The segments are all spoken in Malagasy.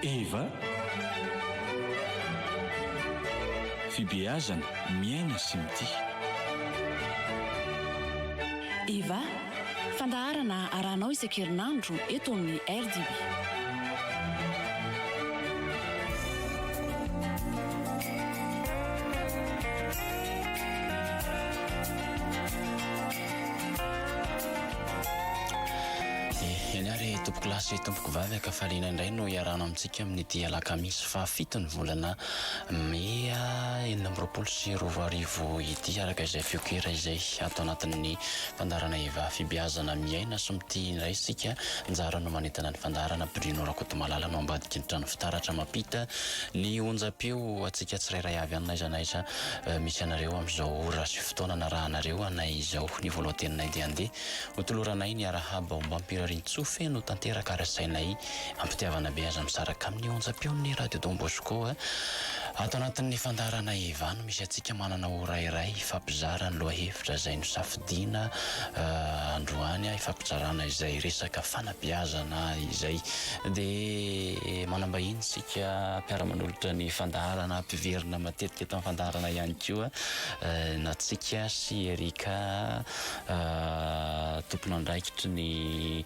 Eva fibeazana miaina sy mity. Eva fandaharana arahanao isan-kerinandro eto amin'ny RDB. Ianary tompoko lasy tompoko vavy akafaliana indray no iarana amintsika amin'ny dia alakamisy fahafito ny volana Mea 2020 ity, araka izay fiokera izay atao anatin'ny fandarana Eva fibeazana miaina sy mity indray isika njara no manentana ny fandarana Bruno Rakotomalala no ambadiky ny trano fitaratra mapita ny onjam-peo atsika tsirairay avy any naiza naiza misy anareo amin'izao ora sy fotoana na raha anareo anay izao ny voalohanteninay dia andeha hotoloranay ny arahaba mba ampirarin-tsoa feno tanteraka arasainay ampitiavana be aza misaraka amin'ny onjam-peo ny radio Don Bosco ato anatin'ny fandarana Eva no misy atsika manana ora iray ifampizara ny lohahevitra izay no safidiana androany ifampizarana izay resaka fanabeazana izay dia manambahiny sika mpiara-manolotra ny fandarana ampiverina matetika eto amin'ny fandarana ihany koa natsika sy Erika tompona andraikitry ny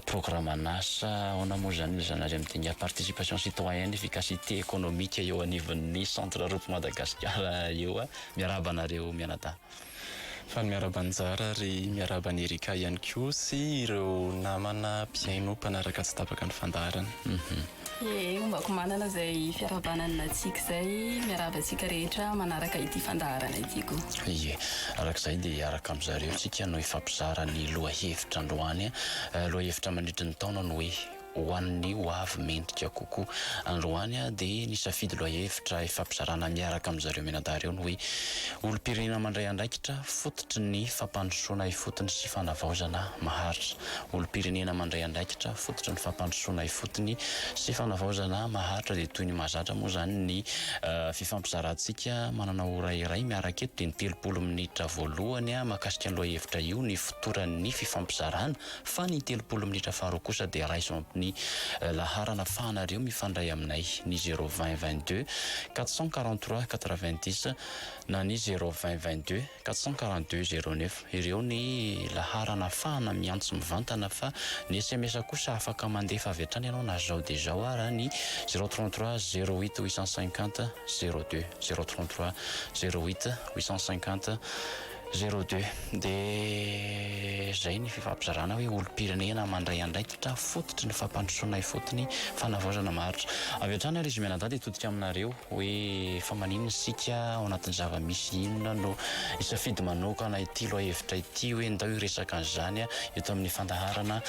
programme NASA on a moa zany zanary amin'ny participation citoyenne efficacité économique eo anivon'ny centre Ropo Madagasikara eo miaraba anareo mianata fa miarabanjara ary miarabany Erika ihany koa sy ireo namana mpiaino mpanaraka tsy tapaka ny fandarana. Ombako manana zay fiarabanana antsika zay miarabantsika rehetra manaraka ity fandarana ity ko. Ie, arak'izay dia araka amin'izareo tsika no ifampizara ny lohahevitra androany lohahevitra mandritra ny taona no hoe hoan'ny ho avy mendrika kokoa androany dia nisafidy lohahevitra ifampizarana miaraka amin'izareo menadara eo no hoe olom-pirenena mandray andraikitra fototry ny fampandrosoana ifotony sy fanavaozana maharitra. Olom-pirenena mandray andraikitra fototry ny fampandrosoana ifotony sy fanavaozana maharitra dia toy ny mahazatra moa zany ny fifampizarantsika manana ora iray miaraka eto dia ny 30 minitra voalohany mahakasika ny lohahevitra io ny fotoran'ny fifampizarana fa ny 30 minitra faharoa kosa dia raiso ny laharana fahanareo mifandray aminay ny 020 22 443 90 na ny 020 22 442 09 ireo ny laharana fahana miantso mivantana fa ny SMS kosa afaka mandefa avy hatrany ianao na zao dia zao raha ny 033 08 850 02 033 08 850 02 dia zay ny fifampizarana hoe olom-pirenena mandray andraikitra fototry ny fampandrosoana ifotony fanavaozana maharitra. Avy hatrany ary izy mianadahy dia todika aminareo hoe fa maninona sika ao anatin'ny zava-misy inona no isafidy manokana ity lohahevitra ity hoe ndao iresaka an'izany eto amin'ny fandaharana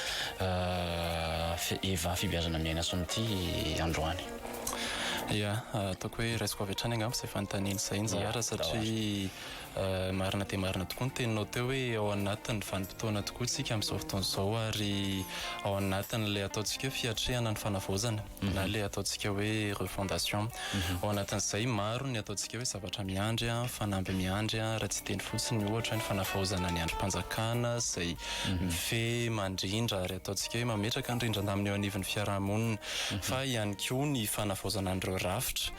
Eva fibeazana miaina sy mity androany. Ia, ataoko hoe raisiko avy hatrany angamba izay fanontaniana izay njara satria marina dia marina tokoa ny teninao teo hoe ao anatin'ny vanim-potoana tokoa tsika amin'izao fotoan'izao ary ao anatin'ilay ataontsika hoe fiatrehana ny fanavaozana na ilay ataontsika hoe refondation. Ao anatin'izay maro ny ataontsika hoe zavatra miandry fanampy miandry raha tsy teny fotsiny ohatra ny fanavaozana ny androm-panjakana izay mife mandrindra ary ataontsika hoe mametraka ndrindra amin'ny eo anivon'ny fiarahamonina fa ihany koa ny fanavaozana andreo rafitra.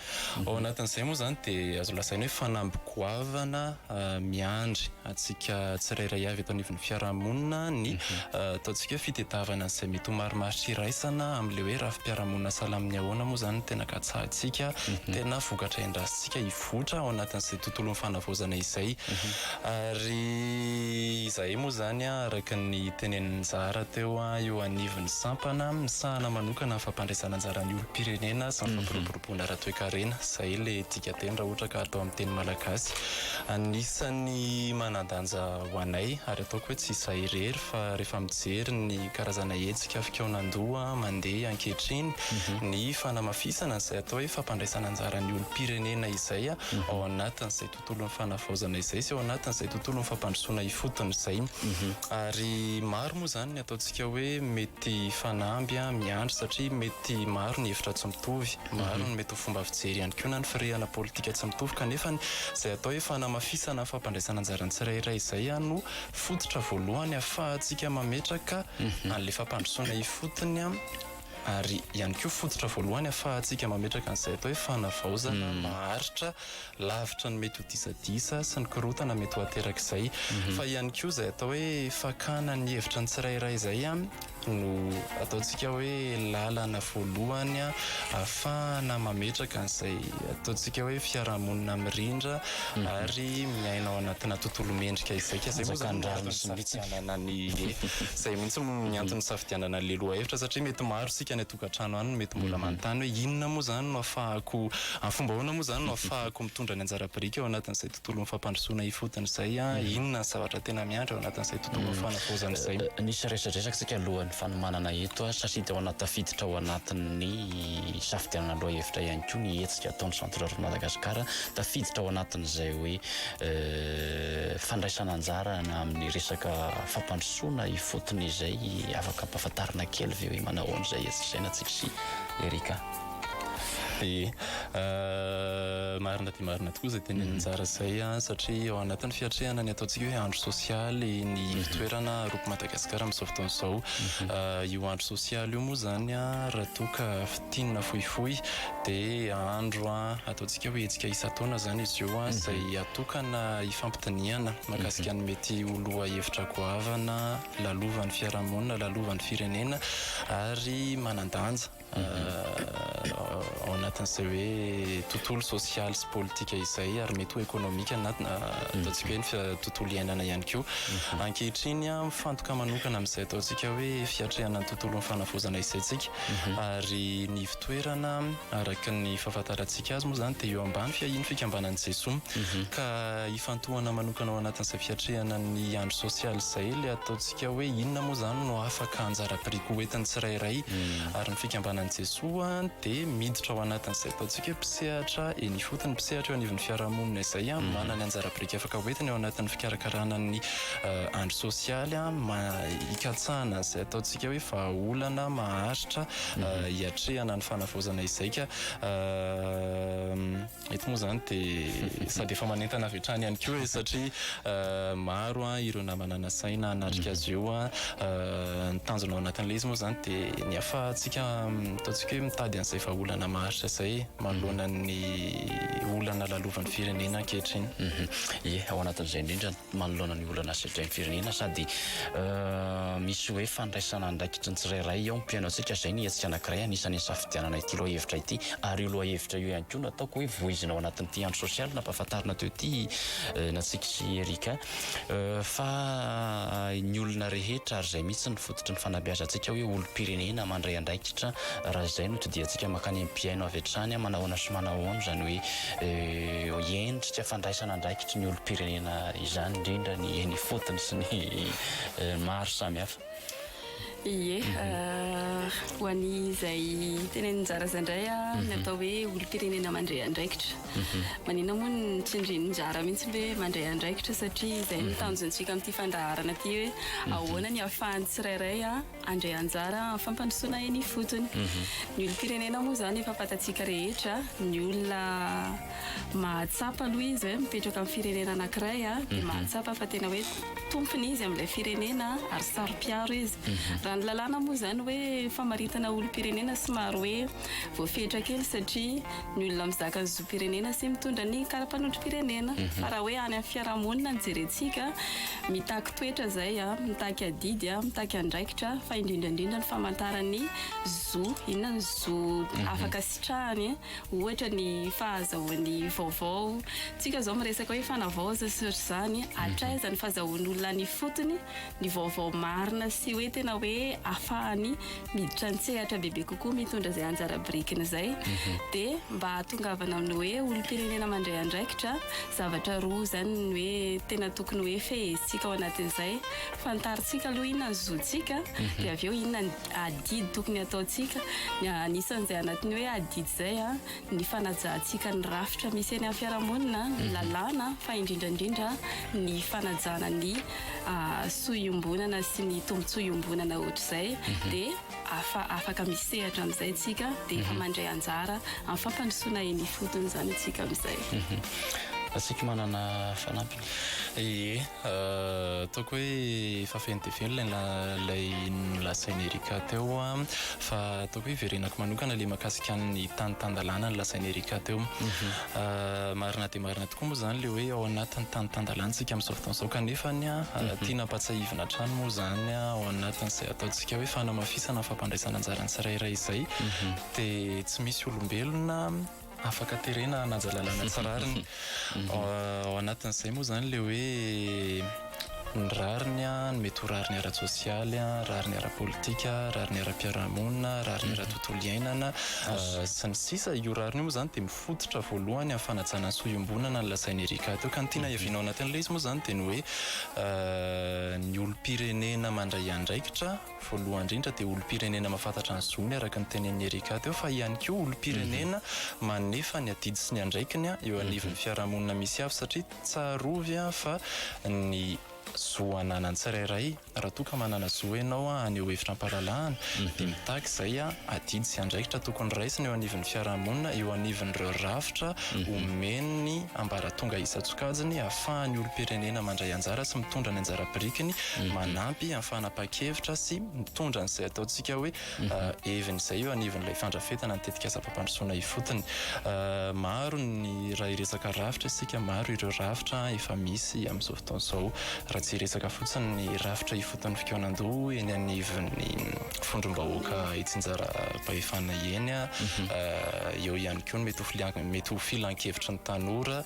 Ao anatin'izay moa zany dia azo lasaina hoe fanamby-goavana miandry atsika tsirairay avy eto anivon'ny fiarahamonina ny ataontsika hoe fitediavana izay mety ho marimaritra iraisana amin'ilay hoe rafi-piarahamonina sahala amin'ny ahoana moa zany tena katsahantsika tena vokatra endrasitsika hivoatra ao anatin'izay tontolon'ny fanavaozana izay ary izay moa zany araka ny tenenin'ny Nzara teo eo anivon'ny sampana misahana manokana ny fampandraisana anjaran'ny olom-pirenena sy ny fampiroboroboana ara-toekarena izay le tika teny raha ohatra ka atao amin'ny teny malagasy. Anisany manandanja ho anay ary ataoko hoe tsy izay irery fa rehefa mijery ny karazana hetsika fikaonandoha mandeha ankehitriny ny fanamafisana izay atao hoe fampandraisana anjaran'ny olom-pirenena izay ao anatin'izay tontolon'ny fanavaozana izay sy ao anatin'izay tontolon'ny fampandrosoana ifotony izay ary maro moa zany ny ataontsika hoe mety fanamby miandry satria mety maro ny hevitra tsy mitovy maro ny mety ho fomba fijery ihany koa na ny firehana politika tsy mitovy kanefa izay atao hoe fanamafisana fampandraisana anjarany tsirairay izay no fototra voalohany ahafahantsika mametraka an'ilay fampandrosoana ifotony ary ihany koa fototra voalohany afahantsika mametraka an'izay atao hoe fanavaozana maharitra lavitra ny mety ho disadisa sy ny korotana mety ho aterak'izay fa ihany koa izay atao hoe fakana ny hevitra ny tsirairay izay no ataontsika hoe lalana voalohany ahafahana mametraka an'izay ataontsika hoe fiarahamonina mirindra ary miaina ao anatina tontolo mendrika izay zay moa zany safidianana ny izay mihitsy miantony safidianana ny leloha hevitra satria mety maro sika ny atokantrano any mety mbola manontany hoe inona moa zany no ahafahako amin'ny fomba ahoana moa zany no ahafahako mitondra ny anjara-biriky ao anatin'izay tontolo mifampandrosoana ifotony izay inona ny zavatra tena miandry ao anatin'izay tontolo mifanavaozana izay nisy resadresaka sika alohan'ny fanomanana eto satria teo anaty tafiditra ao anatin'ny safidianana aloha hevitra ihany koa ny hetsika ataon'ny centre de Madagasikara tafiditra ao anatin'izay hoe fandraisana anjara amin'ny resaka fampandrosoana ifotony izay afaka ampahafantarina kely ve hoe manao an'izay etsisainatsika sy Erika marina dia marina tokoa izay tena anjara izay satria ao anatin'ny fiatrehana ny ataontsika hoe andro sosialy ny fitoerana ropo Madagasikara amin'izao fotoana izao io andro sosialy io moa zany raha toka fitinina fohifohy dia andro ataontsika hoe hetsika isa-taona zany izy io izay atokana hifampitaniana mahakasika ny mety oloha hevitra goavana lalovan'ny fiarahamonina lalovan'ny firenena ary manandanja ao anatin'izay hoe tontolo sosialy sy politika izay ary mety ho ekonomika ataontsika hoe ny tontolo iainana ihany koa ankehitriny mifantoka manokana amin'izay ataontsika hoe fiatrehana ny tontolo mifanavaozana izayntsika ary ny fitoerana araka ny fahafantarantsika azy moa zany dia eo ambany fiahiny fikambanan'i Jesoa ka hifantohana manokana ao anatin'izay fiatrehana ny andro sosialy izay le ataontsika hoe inona moa zany no afaka anjara-biriky hoentin'ny tsirairay ary ny fikambanan'i Jesoa dia miditra ao anatin'izay ataontsika hoe mpisehatra eny ifotony mpisehatra eo anivon'ny fiarahamonina izay manana ny anjara-biriky afaka hoentiny ao anatin'ny fikarakarana ny andro sosialy hikatsahana izay ataontsika hoe vahaolana maharitra hiatrehana ny fanavaozana izay ka eto moa zany dia sady efa manentana avy hatrany ihany koa satria maro ireo namanana saina anatrika azy eo ny tanjona ao anatin'ilay izy moa zany dia ny afahantsika ataontsika hoe mitady an'izay vahaolana maharitra izay manoloana ny olana lalovan'ny firenena ankehitriny ao anatin'izay indrindra manoloana ny olana asetrain'ny firenena sady misy hoe fandraisana andraikitry ny tsirairay ao mpiaino antsika izay ny hetsika anankiray anisan'ny safidianana ity loha hevitra ity ary io loha hevitra io ihany koa nataoko hoe voizina ao anatin'ity andro sosialy nampahafantarina teo ity natsika sy Erika fa ny olona rehetra ary izay mihitsy ny fototry ny fanabeazantsika hoe olom-pirenena mandray andraikitra raha izay no todiantsika makany ampiaino avy hatrany manahoana sy manahoana zany hoe endrika fandraisana andraikitry ny olom-pirenena izany indrindra ny eny ifotony sy ny maro samihafa Ie, ho an'izay tena njara zandray ny atao hoe olom-pirenena mandray andraikitra. Manina moa ny tsindrin'ny njara mihitsy hoe mandray andraikitra satria izay ny tanjontsika amin'ity fandaharana ity hoe ahoana ny ahafahan'ny tsirairay andray anjara amin'ny fampandrosoana eny ifotony. Ny olom-pirenena moa zany efa fantatsika rehetra ny olona mahatsapa aloha izy hoe mipetraka amin'ny firenena anankiray dia mahatsapa fa tena hoe tompony izy amin'ilay firenena ary saro-piaro izy. Raha ny lalàna moa zany hoe famaritana olom-pirenena somary hoe voafetra kely satria ny olona mizaka ny zo-pirenena sy mitondra ny karapanondro-pirenena fa raha hoe any amin'ny fiarahamonina ny jerentsika mitaky toetra zay mitaky adidy mitaky andraikitra fa indrindrandrindra ny famantarany zo inona ny zo afaka sitrahany ohatra ny fahazahoan'ny vaovao tsika zao miresaka hoe fanavaoza sy zany atraiza ny fahazahoan'ny olona ny fotony ny vaovao marina sy hoe tena hoe afahany miditra ny tsehatra bebe kokoa mitondra zay anjara-birikiny zay dia mba hatongavana amin'ny hoe olom-pirenena mandray andraikitra zavatra roa zany hoe tena tokony hoe fehezintsika ao anatin'izay fantaritsika aloha inona ny zontsika dia avy eo inona ny adidy tokony ataontsika anisan'izay anatiny hoe adidy zay ny fanajantsika ny rafitra misy eny amin'ny fiarahamonina ny lalàna fa indrindrandrindra ny fanajana ny sohiombonana sy ny tombotsohiombonana ohatr'izay dia afaka misehatra amin'izay tsika dia efa mandray anjara amin'ny fampandrosoana eny ifotony zany tsika amin'izay asika manana fanampiny ataoko hoe efa feno dia feno lay lasainy Erika teo fa ataoko hoe verenako manokana le mahakasika ny tany-tandalàna ny lasainy Erika teo marina dia marina tokoa moa zany le hoe ao anatin'ny tany-tandalàna tsika amin'izao fotoan'izao kanefany tiana ampatsahivina trano moa zany ao anatin'izay ataontsika hoe fanamafisana fampandraisana anjarany tsirairay izay dia tsy misy olombelona afaka terena anajalalana tsarariny ao anatin'izay moa zany le hoe ny rariny ny mety ho rariny ara-tsosialy rariny ara-politika rariny ara-piarahamonina rariny ara-tontolo iainana sy ny sisa io rariny io moa zany dia mifototra voalohany amin'ny fanajana ny sohiombonana ny lasainy Erika teo ka ny tiana iavinao anatin'ilay izy moa zany dia ny hoe ny olom-pirenena mandray andraikitra voalohany indrindra dia olom-pirenena mahafantatra ny zony araka ny tenen'ny Erika teo fa ihany koa olom-pirenena manefa ny adidy sy ny andraikiny eo anivon'ny fiarahamonina misy avy satria tsarovy fa ny zo ananany tsirairay raha toa ka manana zo ianao aneo hevitra am-pahalalahana dia mitaky izay adidy sy andraikitra tokony raisina eo anivon'ny fiarahamonina eo anivon'ireo rafitra omeny ambaratonga isa-tsokajiny ahafahany olom-pirenena mandray anjara sy mitondra ny anjara-birikiny manampy amin'ny fanapa-kevitra sy mitondra n'izay ataontsika hoe heviny izay eo anivon'ilay fandrafetana nitetika asa-pampandrosoana ifotony maro ny raha iresaka rafitra isika maro ireo rafitra efa misy amin'izao fotoan'izao raha tsy resaka fotsiny ny rafitra ifotony fikoanan-doha eny anivon'ny fondrom-bahoaka itsinjara mpahefana eny eo ihany koa ny mety ho filan-kevitra ny tanora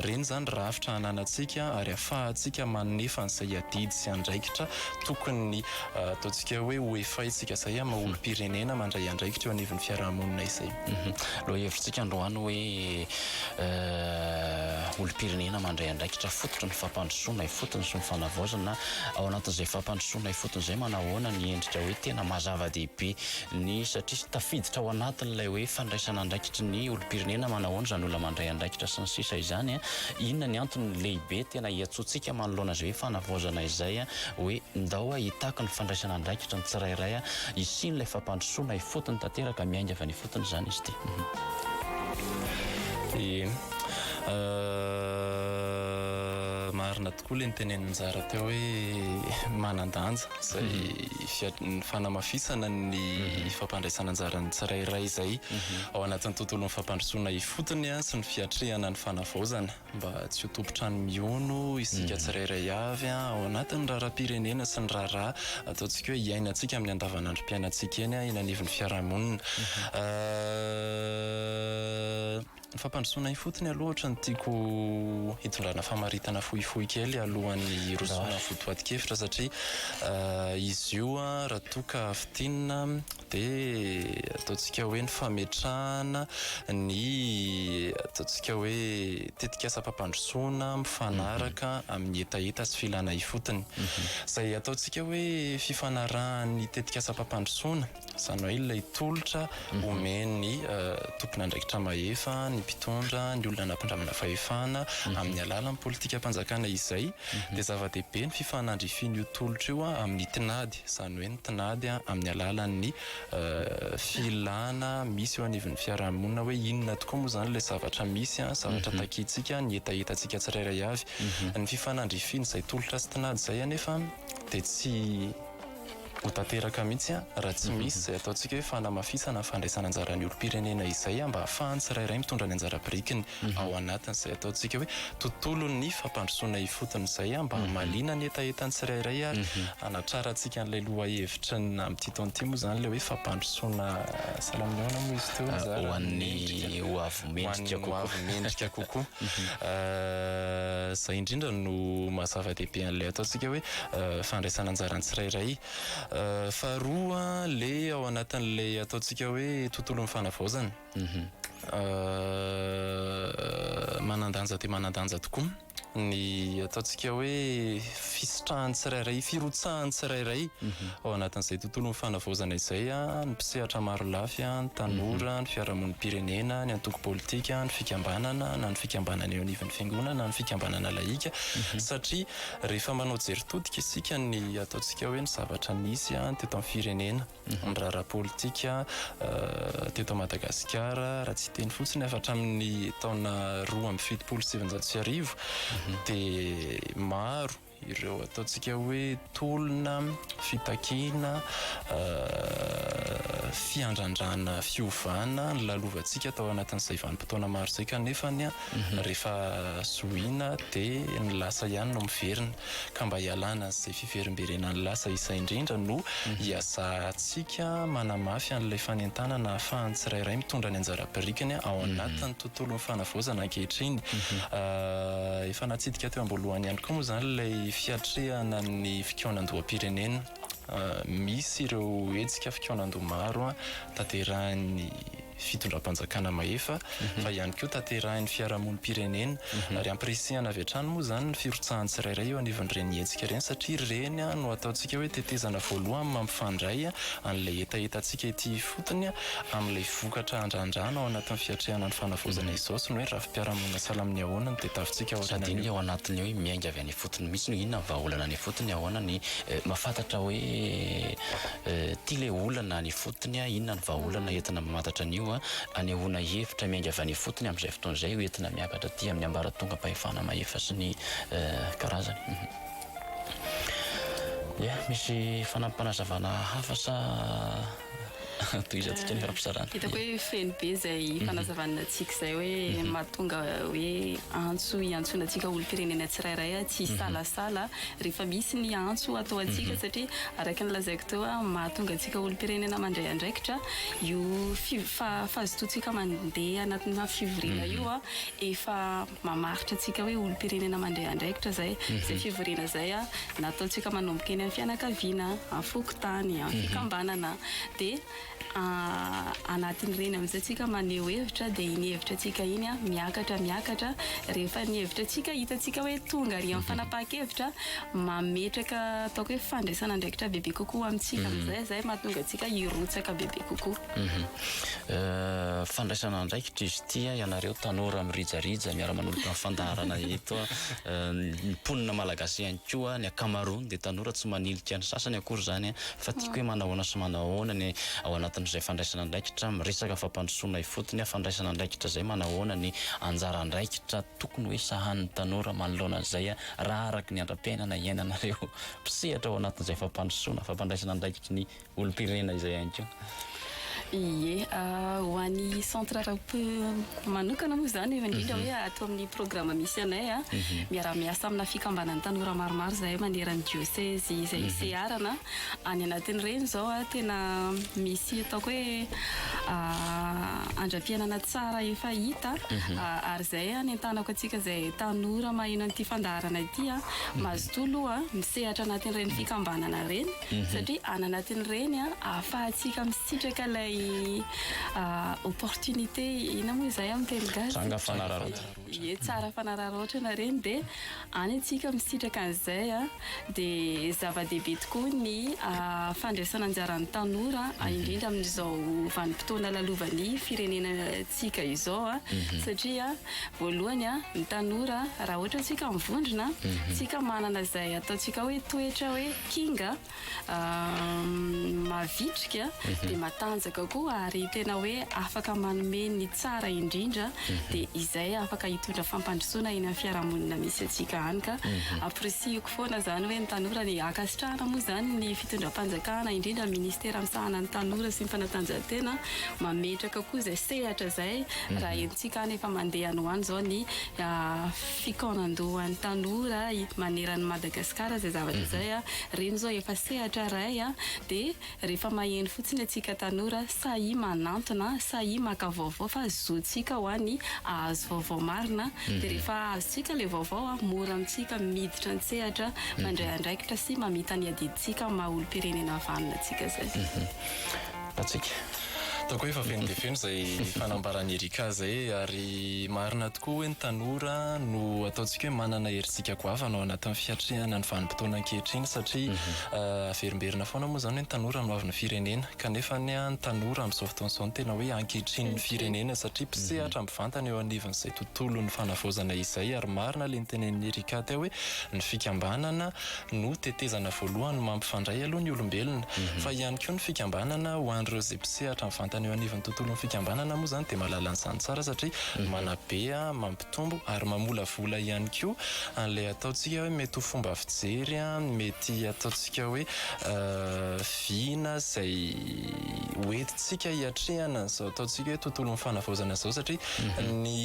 reny zany rafitra ananantsika ary ahafahantsika manefa n'izay adidy sy andraikitra tokony ataontsika hoe hoefaitsika izay maha-olom-pirenena mandray andraikitra eo anivon'ny fiarahamonina izay loha hevitrsika androany hoe olom-pirenena mandray andraikitra fototry ny fampandrosoana ifotony sy ny fanavaozana ao anatin'izay fampandrosoana ifotony izay manahoana ny endrika hoe tena mazava-dehibe ny satria tafiditra ao anatin'ilay hoe fandraisana andraikitry ny olom-pirenena manahoana zany olona mandray andraikitra sy ny sisa izany inona ny antony lehibe tena hiatsontsika manoloana izay hoe fanavaozana izay hoe ndao hitako ny fandraisana andraikitra ny tsirairay isin'ilay fampandrosoana ifotony tanteraka miainga avy any ifotony zany izy dia marina tokoa le niteneniny njara teo hoe manandanja izay ny fanamafisana ny fampandraisana anjarany tsirairay izay ao anatin'ny tontolon'ny fampandrosoana ifotony sy ny fiatrehana ny fanavaozana mba tsy ho tompotrano miono isika tsirairay avy ao anatin'ny raharam-pirenena sy ny raharaha ataontsika hoe iainantsika amin'ny andavanandrom-piainantsika eny eny anivon'ny fiarahamonina ny fampandrosoana ifotony aloha ohatra ny tiako hitondrana famaritana fohifohy kely alohan'ny rosoana fotoatin-kevitra satria izy io raha toa ka afitinina dia ataontsika hoe ny fametrahana ny ataontsika hoe tetika asa-pampandrosoana mifanaraka amin'ny etaeta sy filana ifotony izay ataontsika hoe fifanarahan'ny tetika asa-pampandrosoana zany hoe ilay tolotra omeny tompona andraikitra mahefa ny mpitondra ny olona nampindramina fahefana amin'ny alalan'ny politika mpanjakana izay dia zava-dehibe ny fifanandrifian'io tolotra io amin'ny tinady zany hoe ny tinady amin'ny alalan'ny filana misy eo anivon'ny fiarahamonina hoe inona tokoa moa zany ilay zavatra misy zavatra takitsika ny etaetantsika tsirairay avy ny fifanandrifiany izay tolotra sy tinady izay anefa dia tsy ho tanteraka mihitsy raha tsy misy izay ataontsika hoe fanamafisana fandraisana anjaran'ny olom-pirenena izay mba ahafahany tsirairay mitondra ny anjara-birikiny ao anatin'izay ataontsika hoe tontolon'ny fampandrosoana ifotony izay mba malina ny etaetany tsirairay ary anatrarantsika n'ilay loha hevitra amin'ity taon'ity moa zany le hoe fampandrosoana salaminona moa izy teo ho an'ny ho avy mendrika kokoa izay indrindra no mahazava-dehibe an'ilay ataontsika hoe fandraisana anjarany tsirairay faharoa le ao anatin'ilay ataontsika hoe tontolon'ny fanavaozana manandanja dia manandanja tokoa ny ataontsika hoe fisitrahany tsirairay firotsahany tsirairay ao anatin'izay tontolo mifanavaozana izay a ny mpisehatra maro lafy a ny tanora ny fiarahamon'ny pirenena ny antoko politika ny fikambanana na ny fikambanana eo anivon'ny fiangonana ny fikambanana laika satria rehefa manao jeritodika isika ny ataontsika hoe ny zavatra nisy a teto amin'ny firenena ny raharaha politika teto Madagasikara raha tsy teny fotsiny afatra amin'ny taona 2017 dia maro ireo ataontsika hoe tolona fitakiana fiandrandrana fiovana ny lalovantsika tao anatin'izay vanim-potoana maro izay kanefany rehefa soina dia ny lasa ihany no miverina ka mba hialana izay fiverimberena ny lasa izay indrindra no hiasantsika manamafy an'ilay fanentanana ahafahany tsirairay mitondra ny anjara-birikany ao anatin'ny tontolo mifanavaozana ankehitriny efa natsidika teo am-boalohany ihany koa moa izany ilay fiatrehana ny fikaonan-doham-pirenena misy ireo hetsika fikaonan-doha maro tanterahan'ny fitondram-panjakana mahefa fa ihany koa tanterahan'ny fiarahamon'ny pirenena ary ampirisihana avy hatrany moa izany ny firotsahan'ny tsirairay eo anivon'ireny hetsika ireny satria ireny no ataontsika hoe tetezana voalohany mampifandray an'ilay etaetantsika ety fotony amin'ilay vokatra andrandrano ao anatin'ny fiatrehana ny fanavaozana izao sy ny hoe rafi-piarahamonina salaminy ahoana ny tetavintsika sady iny ao anatiny eo miainga avy any fotony misy no inona vahaolana any fotony ahoana ny mahafantatra hoe tia le olana ny fotony inona ny vahaolana entina mamantatra an'io anehoana hevitra miainga avy any fotony amin'izay fotoan'izay ho entina miakatra aty amin'ny ambaratonga mpahefana mahefa sy ny karazany misy fanampanazavana hafa sa toizatsika ny fampisarana hitako hoe feno be izay fanazavana antsika izay hoe mahatonga hoe antso iantsonantsika olo-pirenena tsirairay tsy salasala rehefa misy ny antso atao antsika satria araka ny lazaiko teo mahatonga antsika olo-pirenena mandray andraikitra io fahazotoantsika mandeha anatina fivoriana io efa mamaritra antsika hoe olo-pirenena mandray andraikitra zay fivoriana zay nataontsika manomboka eny amin'ny fianakaviana afokotany fikambanana dia anatin'ireny amin'izay tsika maneho hevitra dia iny hevitra tsika iny miakatra rehefa ny hevitra tsika hitantsika hoe tonga ary amin'ny fanapahan-kevitra mametraka ataoko hoe fandraisana andraikitra bebe kokoa amintsika amin'izay zay mahatonga antsika hirotsaka bebe kokoa fandraisana andraikitra izy tia ianareo tanora mirijariza miara-manolotra amin'ny fandaharana eto ny mponina malagasy ihany koa ny akamaroany dia tanora tsy manilika ny sasany akory zany fa tiako hoe manahoana sy manahoana ny ao anatin'izay fandraisana andraikitra miresaka fampandrosoana ifotony fandraisana andraikitra zay manahoana ny anjara andraikitra tokony hoe sahan'ny tanora manoloana an'izay raha araky ny andram-piainana iainanareo mpisehatra ao anatin'izay fampandraisana andraikitra ny olo-pirenena izay ihany koa ho an'ny centre arape manokana moa zany efa indrindra hoe atao amin'ny programme misy anay miara-miasa amina fikambanan'ny tanora maromaro zay maneran'ny diocèse izay searana any anatin'ireny zao tena misy ataoko hoe andram-piainana tsara efa hita ary zay nentanako atsika zay tanora maheno an'ity fandaharana ity mazotolo misehatra anatin'ireny fikambanana reny satria any anatin'ireny ahafahantsika misitraka ilay opportunité ina moa izay amin'ny teny gasy tsara fanararotrana reny dia any antsika misitraka an'izay dia zava-dehibe tokoa ny fandraisana anjaran'ny tanora indrindra amin'izao vanim-potoana lalovan'ny firenena tsika izao satria voalohany ny tanora raha ohatra tsika mivondrona tsika manana izay ataontsika hoe toetra hoe kinga mavitrika dia matanjaka koa ary tena hoe afaka manome ny tsara indrindra dia izay afaka hitondra fampandrosoana eny amin'ny fiarahamonina misy atsika any ka apresiako foana zany hoe ny tanora ny akasitrahana moa zany ny fitondram-panjakana indrindra ministera misahana ny tanora sy ny fanatanjahantena mametraka koa izay sehatra zay raha entsika any efa mandeha any ho any zao ny fikaonan-dohan'ny tanora maneran'ny Madagasikara zay zavatra zay reny zao efa sehatra ray dia rehefa maheno fotsiny atsika tanora sahi manantona sahi maka vaovao fa zotsika ho any ahazo vaovao marina dia rehefa azotsika le vaovao mora amintsika miditra ny sehatra mandray andraikitra sy mamita ny adiditsika maha olo-pirenena vanina atsika zay Patsika ataoko hoe efa feno dia feno izay fanambarany erika zay ary marina tokoa hoe ny tanora no ataontsika hoe manana herintsika goavana ao anatin'ny fiatrehana ny vanim-potoana ankehitriny satria averimberina foana moa zany hoe ny tanora no avy ny firenena kanefa ny tanora amin'izao fotoana izao no tena hoe ankehitriny ny firenena satria mpisehatra mivantana eo anivon'izay tontolo ny fanavaozana izay ary marina le nytenen'ny erika teo hoe ny fikambanana no tetezana voalohany mampifandray aloha ny olombelona fa ihany koa ny fikambanana ho an'ireo izay mpisehatra mivantana eo anivon'ny tontolon'ny fikambanana moa zany dia mahalala nyzany tsara satria manabe mampitombo ary mamolavola ihany koa an'ilay ataontsika hoe mety ho fomba fijery mety ataontsika hoe vina izay hoentintsika hiatrehana zao ataontsika hoe tontolon'ny fanavaozana zao satria ny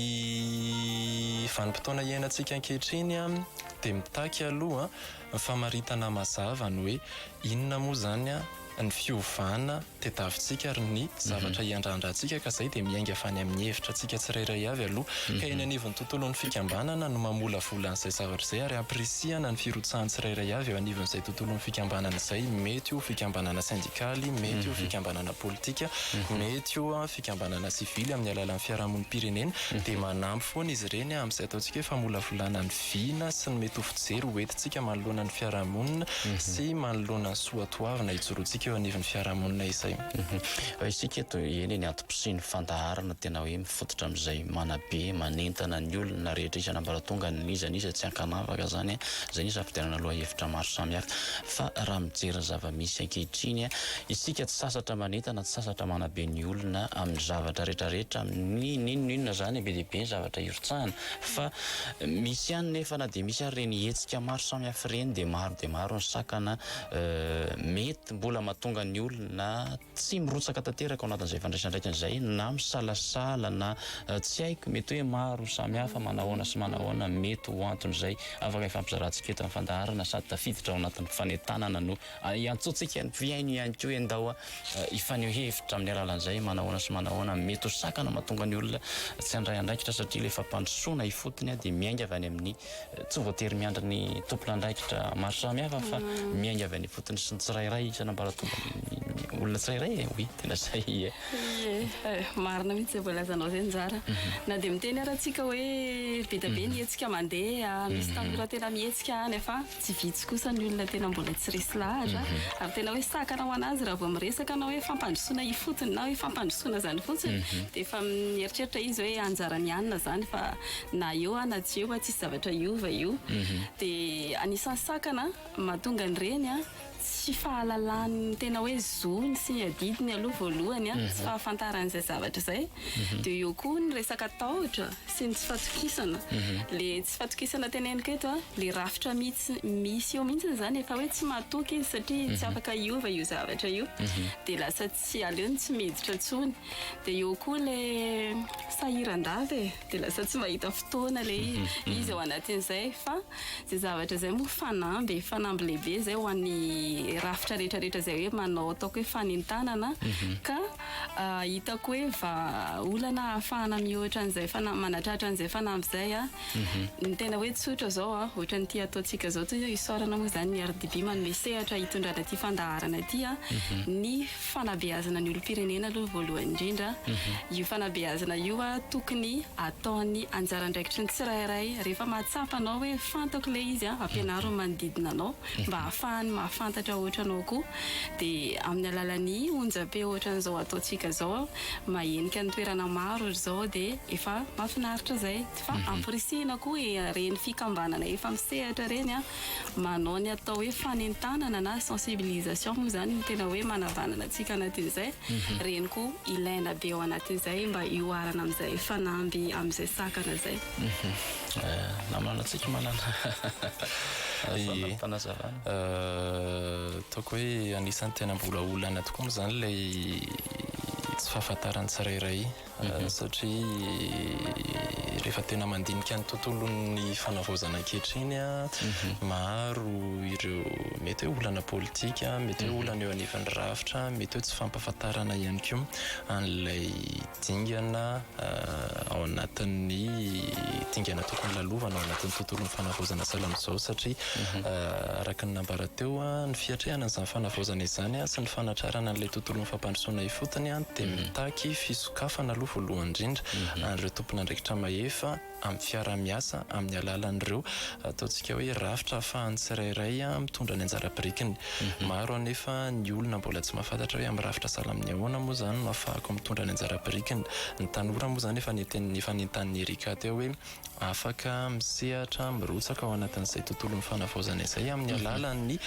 vanim-potoana iainantsika ankehitriny dia mitaky aloha famaritana mazava ny hoe inona moa zany ny fiovana tetavintsika ary ny zavatra iandrandratsika ka izay dia miainga fany amin'ny hevitra tsika tsirairay avy aloha ka eny anivon'ny tontolon'ny fikambanana no mamolavola an'izay zavatra izay ary ampirisiana ny firotsahan'ny tsirairay avy eo anivon'izay tontolon'ny fikambanana izay mety ho fikambanana sindikaly mety ho fikambanana politika mety ho fikambanana sivily amin'ny alalan'ny fiarahamonim-pirenena dia manampy foana izy ireny amin'izay ataontsika hoe famolavolana ny vina sy ny mety ho fijery hoentintsika manoloana ny fiarahamonina sy manoloana ny soatoavina hijoroantsika eo anivon'ny fiarahamonina izay isika eto eny ny atom-posiny fandaharana tena hoe mifototra amin'izay manabe manentana ny olona rehetra isan'ambaratonga nizaniza tsy ankanavaka zany zay niza fidirana aloha hevitra maro samihafa fa raha mijery ny zava-misy ankehitriny isika tsy sasatra manentana tsy sasatra manabe ny olona amin'ny zavatra rehetrarehetra amin'ny ninona zany be dia be ny zavatra hirotsahana fa misy ihany nefa na dia misy ary reny hetsika maro samihafa reny dia maro ny sakana mety mbola mahatonga ny olona tsy mirotsaka tanteraka ao anatin'izay fandraisandraikan'izay na misalasala na tsy haiko mety hoe maro samihafa manahoana sy manahoana mety ho anton'izay afaka ifampizarantsika eto amin'ny fandaharana sady tafiditra ao anatin'ny fanentanana no iantsoantsika ny fiaino ihany koa endao ifaneo hevitra amin'ny alalan'izay manahoana sy manahoana mety ho sakana mahatonga ny olona tsy handray andraikitra satria le fampandrosoana ifotony dia miainga avy any amin'ny tsy voatery miandra ny tompona andraikitra maro samihafa fa miainga avy any fotony sy ny tsirairay isan'ambaratonga olona tsirairay oui tena zay marina mihitsy zay voalazanao zay njara na dia miteny aratsika hoe be da be ny hetsika mandeha misy tanora tena mihetsika nefa tsy vitsy kosa ny olona tena mbola tsy resy lahatra ary tena hoe sakana ho anazy raha vao miresaka anao hoe fampandrosoana ifotony na hoe fampandrosoana zany fotsiny dia efa mieritreritra izy hoe anjarany anina zany fa na eo na tsy eo tsisy zavatra iova io dia anisan'ny sakana mahatonga ny reny tsy fahalalany tena hoe zony sy ny adidiny aloha voalohany tsy fahafantaran'izay zavatra zay dia eo koa ny resaka tahotra sy ny tsy fatokisana le tsy fatokisana teneniko eto le rafitra misy eo mihitsy zany efa hoe tsy mahatoky izy satria tsy afaka iova io zavatra io dia lasa tsy aleony tsy miditra tsony dia eo koa le sahiran-davy dia lasa tsy mahita fotoana le izy ao anatin'izay fa zay zavatra zay moa fanamby lehibe zay ho an'ny rafitra rehetrarehetra zay hoe manao ataoko hoe fanentanana ka hitako hoe olana ahafahana mihoatra an'izay manatratra an'izay fanampy zay ny tena hoe tsotra zao ohatra ny ty ataontsika zao to isorana moa zany ny RDB manome sehatra hitondrana ty fandaharana ty ny fanabeazana ny olom-pirenena aloha voalohany indrindra io fanabeazana io tokony ataony anjarandraikitry ny tsirairay rehefa mahatsapa anao hoe fantako le izy ampianaro manodidina anao mba ahafahany mahafantatra ohatranao koa dia amin'ny alalan'ny onjam-pe ohatran'izao ataontsika zao mahenika ny toerana maro zao dia efa mahafinaritra zay fa ampirisihana koa reny fikambanana efa misehatra reny manao ny atao hoe fanentanana na sensibilisation moa zany ny tena hoe manavanana antsika anatin'izay reny koa ilaina be ao anatin'izay mba ioarana amin'izay fanamby amin'izay sakana zay namana antsika manana ataoko hoe anisan'ny tena mbola olana tokoa moa zany lay tsy fahafantarany tsirairay satria rehefa tena mandinika ny tontolon'ny fanavaozana ankehitriny a maro ireo mety hoe olana politika mety hoe olana eo anivon'ny rafitra mety hoe tsy fampahafantarana ihany koa an'ilay dingana ao anatin'ny dingana tokony lalovana ao anatin'ny tontolon'ny fanavaozana salamizao satria araka ny nambara teo a ny fiatrehana n'izany fanavaozana izany a sy ny fanatrarana n'ilay tontolon'ny fampandrosoana ifotony a dia mitaky fisokafana aloha voalohany indrindra an'ireo tompon'andraikitra mahefa amin'ny fiara-miasa amin'ny alalan'ireo ataontsika hoe rafitra ahafahan'ny tsirairay a mitondra ny anjara-birikiny maro anefa ny olona mbola tsy mahafantatra hoe amin'ny rafitra salamin'ny ahoana moa zany no ahafahako mitondra ny anjara-birikiny ny tanora moa zany efa niten'ny Erika teo hoe afaka misehatra mirotsaka ao anatin'izay tontolon'ny fanavaozana izay amin'ny alalan'ny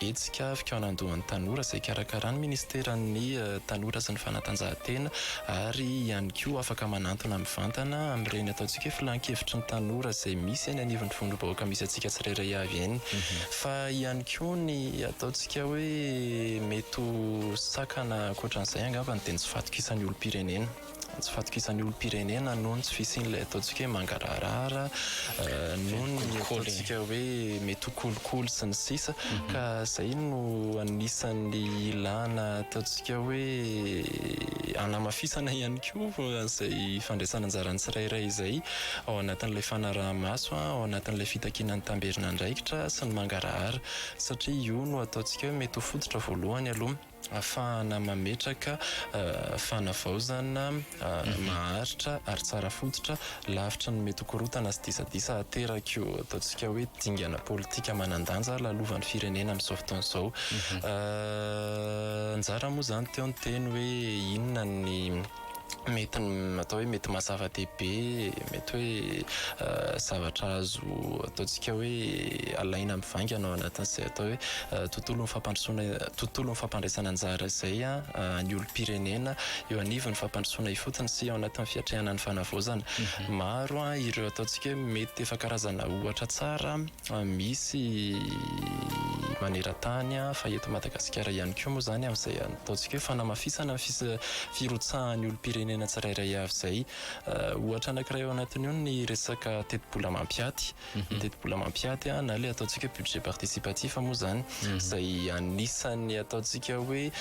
etsika fikaonan-dohan'ny tanora izay karakarany ministeran'ny tanora sy ny fanatanjahantena ary ihany koa afaka manantona mivantana amin'ireny ataontsika hoe filan-kevitry ny tanora izay misy any anivon'ny fondrom-bahoaka misy antsika tsirairay avy eny fa ihany koa ny ataontsika hoe mety sakana ankoatran'izay angambany dia tsy fatokisan'ny olom-pirenena tsy fatokisan'ny olom-pirenena noho ny tsy fisian'ilay ataontsika hoe mangararara noho ny ataontsika hoe mety ho kolokolo sy ny sisa ka izay no anisan'ny ilana ataontsika hoe anamafisana ihany koa izay fandraisana anjarany tsirairay izay ao anatin'ilay fanaraha-maso ao anatin'ilay fitakinan'ny tamberina andraikitra sy ny mangarahara satria io no ataontsika hoe mety ho fototra voalohany aloha ahafahana mametraka fanavaozana maharitra ary tsara fototra lavitra ny mety korotana sy disadisa ateraka io ataontsika hoe dingana politika manandanja lalovan'ny firenena amin'izao fotoan'izao anjara moa zany teo ny teny hoe inona ny mety atao hoe mety mahazava-dehibe mety hoe zavatra azo ataontsika hoe alaina mivangana ao anatin'izay atao hoe tontolon'ny fampandraisana anjara izay ny olom-pirenena eo anivon'ny fampandrosoana ifotony sy ao anatin'ny fiatrehana ny fanavaozana maro ireo ataontsika hoe mety efa karazana ohatra tsara misy maneran-tany fa eto Madagasikara ihany koa moa zany amin'izay ataontsika hoe fanamafisana firotsahan'ny olom-pirenena tsirairay avy izay ohatra anankiray ao anatin'io ny resaka teti-bola mampiaty teti-bola mampiaty na le ataontsika budget participatif moa zany izay anisan'ny ataontsika hoe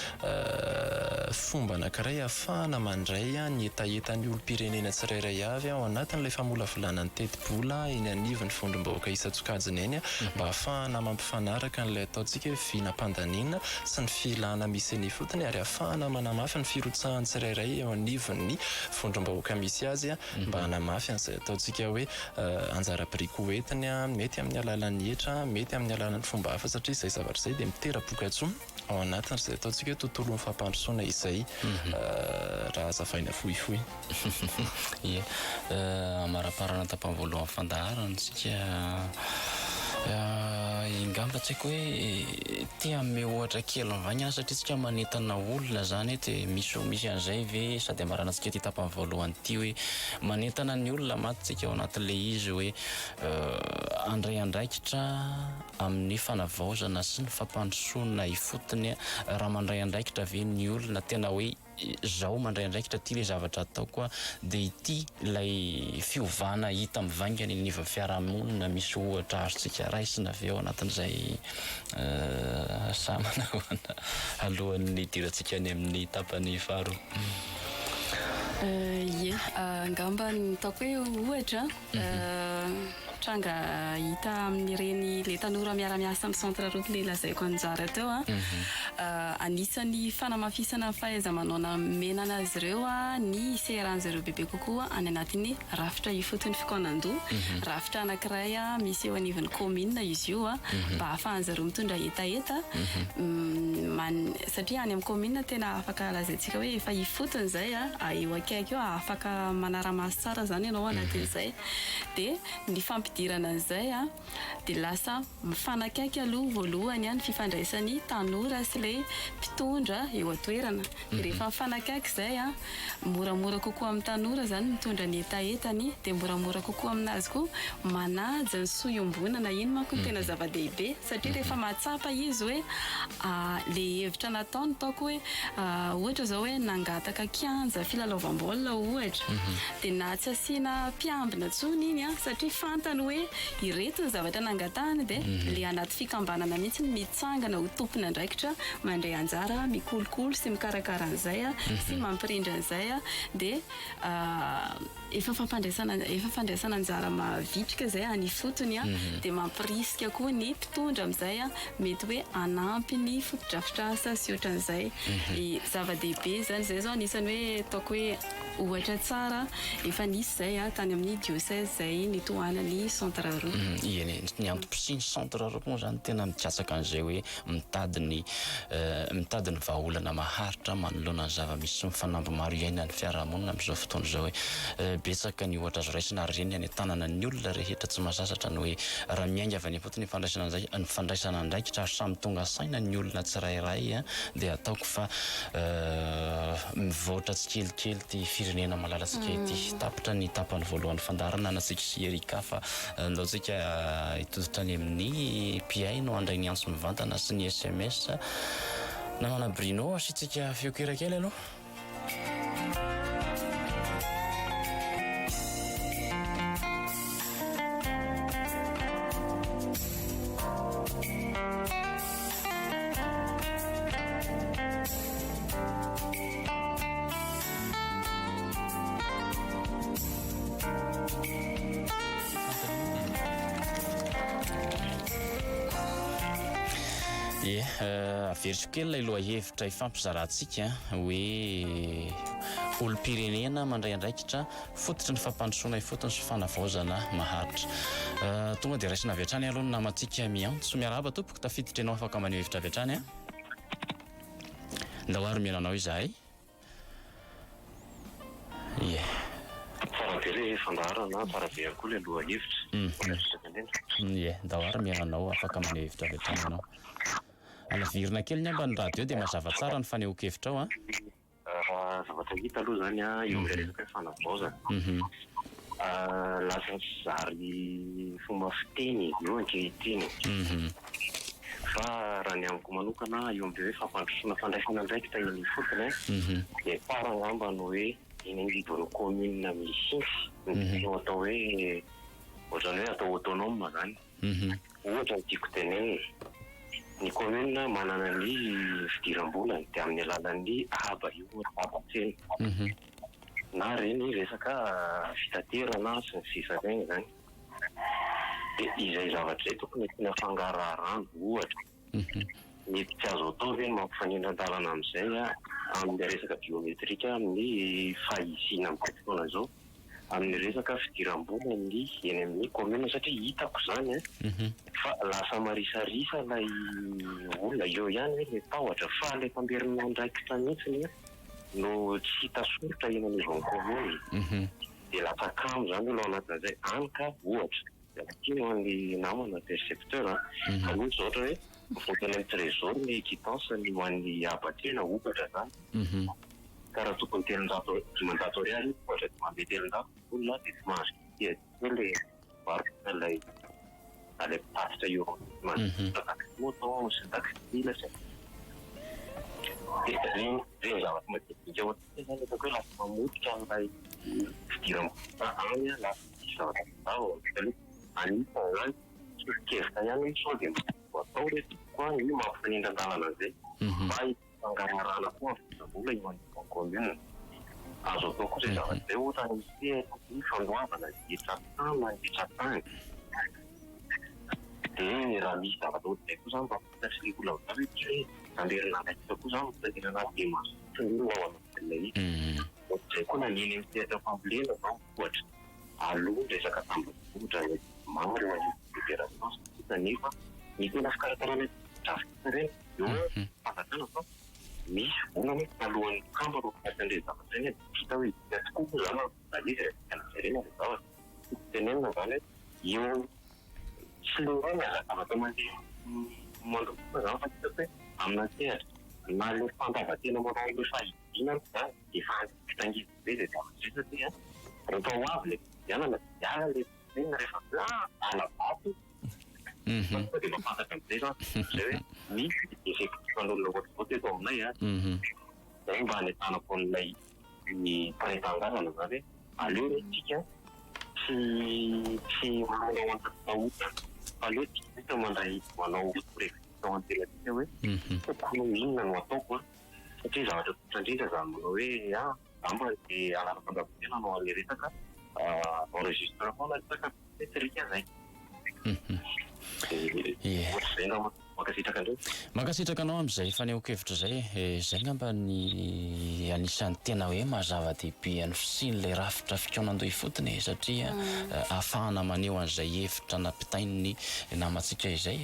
fomba anankiray ahafahana mandray ny etaetan'ny olom-pirenena tsirairay avy ao anatin'ilay famolavolana ny teti-bola eny anivon'ny fondrom-bahoaka isan-tsokajiny eny mba ahafahana mampifanaraka n'ilay ataontsika hoe vinam-pandaniana sy ny filana misy eny fotony ary ahafahana manamafy ny firotsahan'ny tsirairay eo anivon'ny fondrom-bahoaka misy azy mba hanamafy an'izay ataontsika hoe anjara-biriko entiny mety amin'ny alalan'ny hetra mety amin'ny alalan'ny fomba hafa satria izay zavatra izay dia mitera-pokatso ao anatin'izay ataontsika hoe tontolon'ny fampandrosoana izay raha azavaina fohifohy ie amaraparana tapany voalohany fandaharana sika ingamba tsy haiko hoe tia ame ohatra kely mivagna satria tsika manentana olona zany dia misy an'izay ve sady amarana antsika ty tapany voalohany ty hoe manentana ny olona matytsika ao anatin'ilay izy hoe andray andraikitra amin'ny fanavaozana sy ny fampandrosoana ifotony raha mandray andraikitra ve ny olona tena hoe zao mandray andraikitra ty le zavatra ataoko dia ity ilay fiovana hita mivangana niva fiarahamonina misy ohatra azotsika raisina avy ao anatin'izay samana hoana alohan'ny diratsika any amin'ny tapany faro ie angamba ny taoko hoe ohatra tranga hita amin'ireny le tanora miara-miasa amin'ny centre route le lazaiko anjara teo anisany fanamafisana fahaiza-manao menana azy ireo ny seran'izy ireo bebe kokoa any anatin'ny rafitra ifotony fikaonan-doha rafitra anankiray misy eo anivon'ny commune izy io mba ahafahan'izy ireo mitondra etaeta satria any amin'ny commune tena afaka lazaintsika hoe efa ifotony zay eo akaiky eo afaka manara-maso tsara zany ianao anatin'izay dia ny fampidirana an'izay dia lasa mifanakaiky aloha voalohany ny fifandraisan'ny tanora sy le mpitondra eo atoerana rehefa mifanakaiky izay a moramora kokoa amin'ny tanora zany mitondra ny etaetany dia moramora kokoa aminazy koa manaja ny soiombonana iny manko ny tena zava-dehibe satria rehefa mahatsapa izy hoe le hevitra nataony taoko hoe ohatra zao hoe nangataka kianja filalaovam-baolina ohatra dia na tsy asiana mpiambina tsony iny a satria fantany hoe ireto ny zavatra nangatahany dia le anaty fikambanana mihitsy mitsangana ho tompona andraikitra mandray anjara mikolokolo sy mikarakara an'izay a sy mampirindra an'izay a dia efa fandraisana anjara mavitrika zay any fotony a dia mampirisika koa ny mpitondra amin'izay a mety hoe anampy ny fotodrafitrasa sy ohatran'izay zava-dehibe zany zay zao anisany hoe ataoko hoe ohatra tsara efa nisy zay a tany amin'ny diocèse zay nitohanany centre roa eny ny antom-pisiny centre roa moa zany tena mikiasaka an'izay hoe mitady ny vahaolana maharitra manoloana ny zava-misy sy mifanamby maro iaina ny fiarahamonina amin'izao fotoana izao hoe betsaka ny ohatra azo raisina ary reny any tanana ny olona rehetra tsy mahazazatra ny hoe raha miainga avy any am-potony ny fandraisana andraikitra ary samy tonga saina ny olona tsirairay dia ataoko fa mivoatra tsikelikely ty firenena malalatsika ity tapitra ny tapany voalohany fandarana natsika sy erika fa ndaotsika hitototra any amin'ny PI no andray ny antso mivantana sy ny SMS namana Bruno asitsika fiokirakely aloha averitso kely ilay loha hevitra ifampizarantsika hoe olo-pirenena mandray andraikitra fototra ny fampandrosoana ifotony sy fanavaozana maharitra tonga dia raisina avy hatrany aloha namantsika miantso miarahaba tompoko tafiditra ianao afaka maneho hevitra avy hatrany ndahoary miananao izahay tsara be re fandarana tsara be ihany koa le loha hevitra ndahoary miananao afaka maneho hevitra avy hatrany ianao alavirina kely ny ambany radio dia mazava tsara ny fanehoan-kevitra ao zavatra hita aloha zany eo amin'ilay resaka hoe fanavaozana lasa zary fomba fiteny io ankehitriny fa raha ny amiko manokana eo amin'ilay hoe fampandrosoana fandraisana andraikitra eny fotony dia para angamba no hoe eny anivon'ny commune misy no atao hoe ohatrany hoe atao autonome zany ohatra ny tiako teneny ny commune manana ny fidiram-bolany dia amin'ny alalan'ny aba io aba-tsena na reny resaka fitaterana sy ny sisa regny zany dia izay zavatra izay tokony tiana fangaraharaano ohatra mety tsy azo atao reny mampifanindran-dalana amin'izay amin'ny resaka biometrika amin'ny fahisiana amin'ny fotoana zao amin'ny resaka fidiram-bolany eny amin'ny commune satria hitako zany fa lasa marisarisa lay olona eo ihany hoe le tahotra fa le mpamberina andraikitra mihitsiny no tsy hita soritra eny anivon'ny commune dia lasa kamo zany olo ao anatin'izay any ka ohatra tiano an'ny namana percepteur fa ohatra ohatra hoe mivotany amin'ny trésor ny quittance ny hoan'ny abatrena ohatra zany karaha tokony telonjato ariary ohatra tsy mandeha telonjato olona dia tsy mahazo hoe le varotra lay tatitra eo moto sy taxitile sy dia reny zavatra madinidinika ohatra zany ataoko hoe lasa mamotika an'ilay fidiram-bola any lasa zavatra zao anisa zany sokevitra ihany sao dia atao hoe koa ny mampifanindran-dalana an'izay mba fangararana koa vola eo anivon'ny commune azo atao koa zay zavatra zay ohatra ny fandoavana ditratany na ditratany dia raha misy zavatra ohatr'izay koa zany mba fitasy olona zavy hoe nanderina andraikitra koa zany mitadirana dia masotry ao anatin'ilay ohatr'izay koa naneny amin'ny sehatra fambolena zao ohatra aloha resaka tambazotra maro eo an'ibération sita nefa ny tena fikarakarana drafitra reny eo fangatana fa misy volana alohan'ny kamba ro fiasan'ilay zavatra iny hita hoe tokoa zany izy anazarena le zavatra tenenina zany hoe eo tsy lereny afaka mandeha mandokoa zany fa hitako hoe amina sehatra na le fandavatena manao le fahidina efa antangizy be zay zavatra satria rehefa ho avy le fidianana fidiana le fidiana rehefa alavato dia mafantatra amin'izay zany zay hoe misy effectifan'olona ohatrovoatra eto aminay zay mba hanentanako an'ilay ny mpanentanganana zany hoe aleo re tsika tsy manao antatahota fa aleo tsika mandray manao réflexion antelatsika hoe tokony inona no ataoko satria zavatra totrandrindra zany manao hoe amba dia anara-pandavotena no ale resaka enregistrement foana resaka petrika zay zay ngamba makasitraka andreo makasitraka anao amin'izay faneho-kevitra zay zay ngamba ny anisan'ny tena hoe mazava-dehibe any fisiany ilay rafitra fikaonandoha fotony satria ahafahana maneho an'izay hevitra nampitainy ny namantsika izay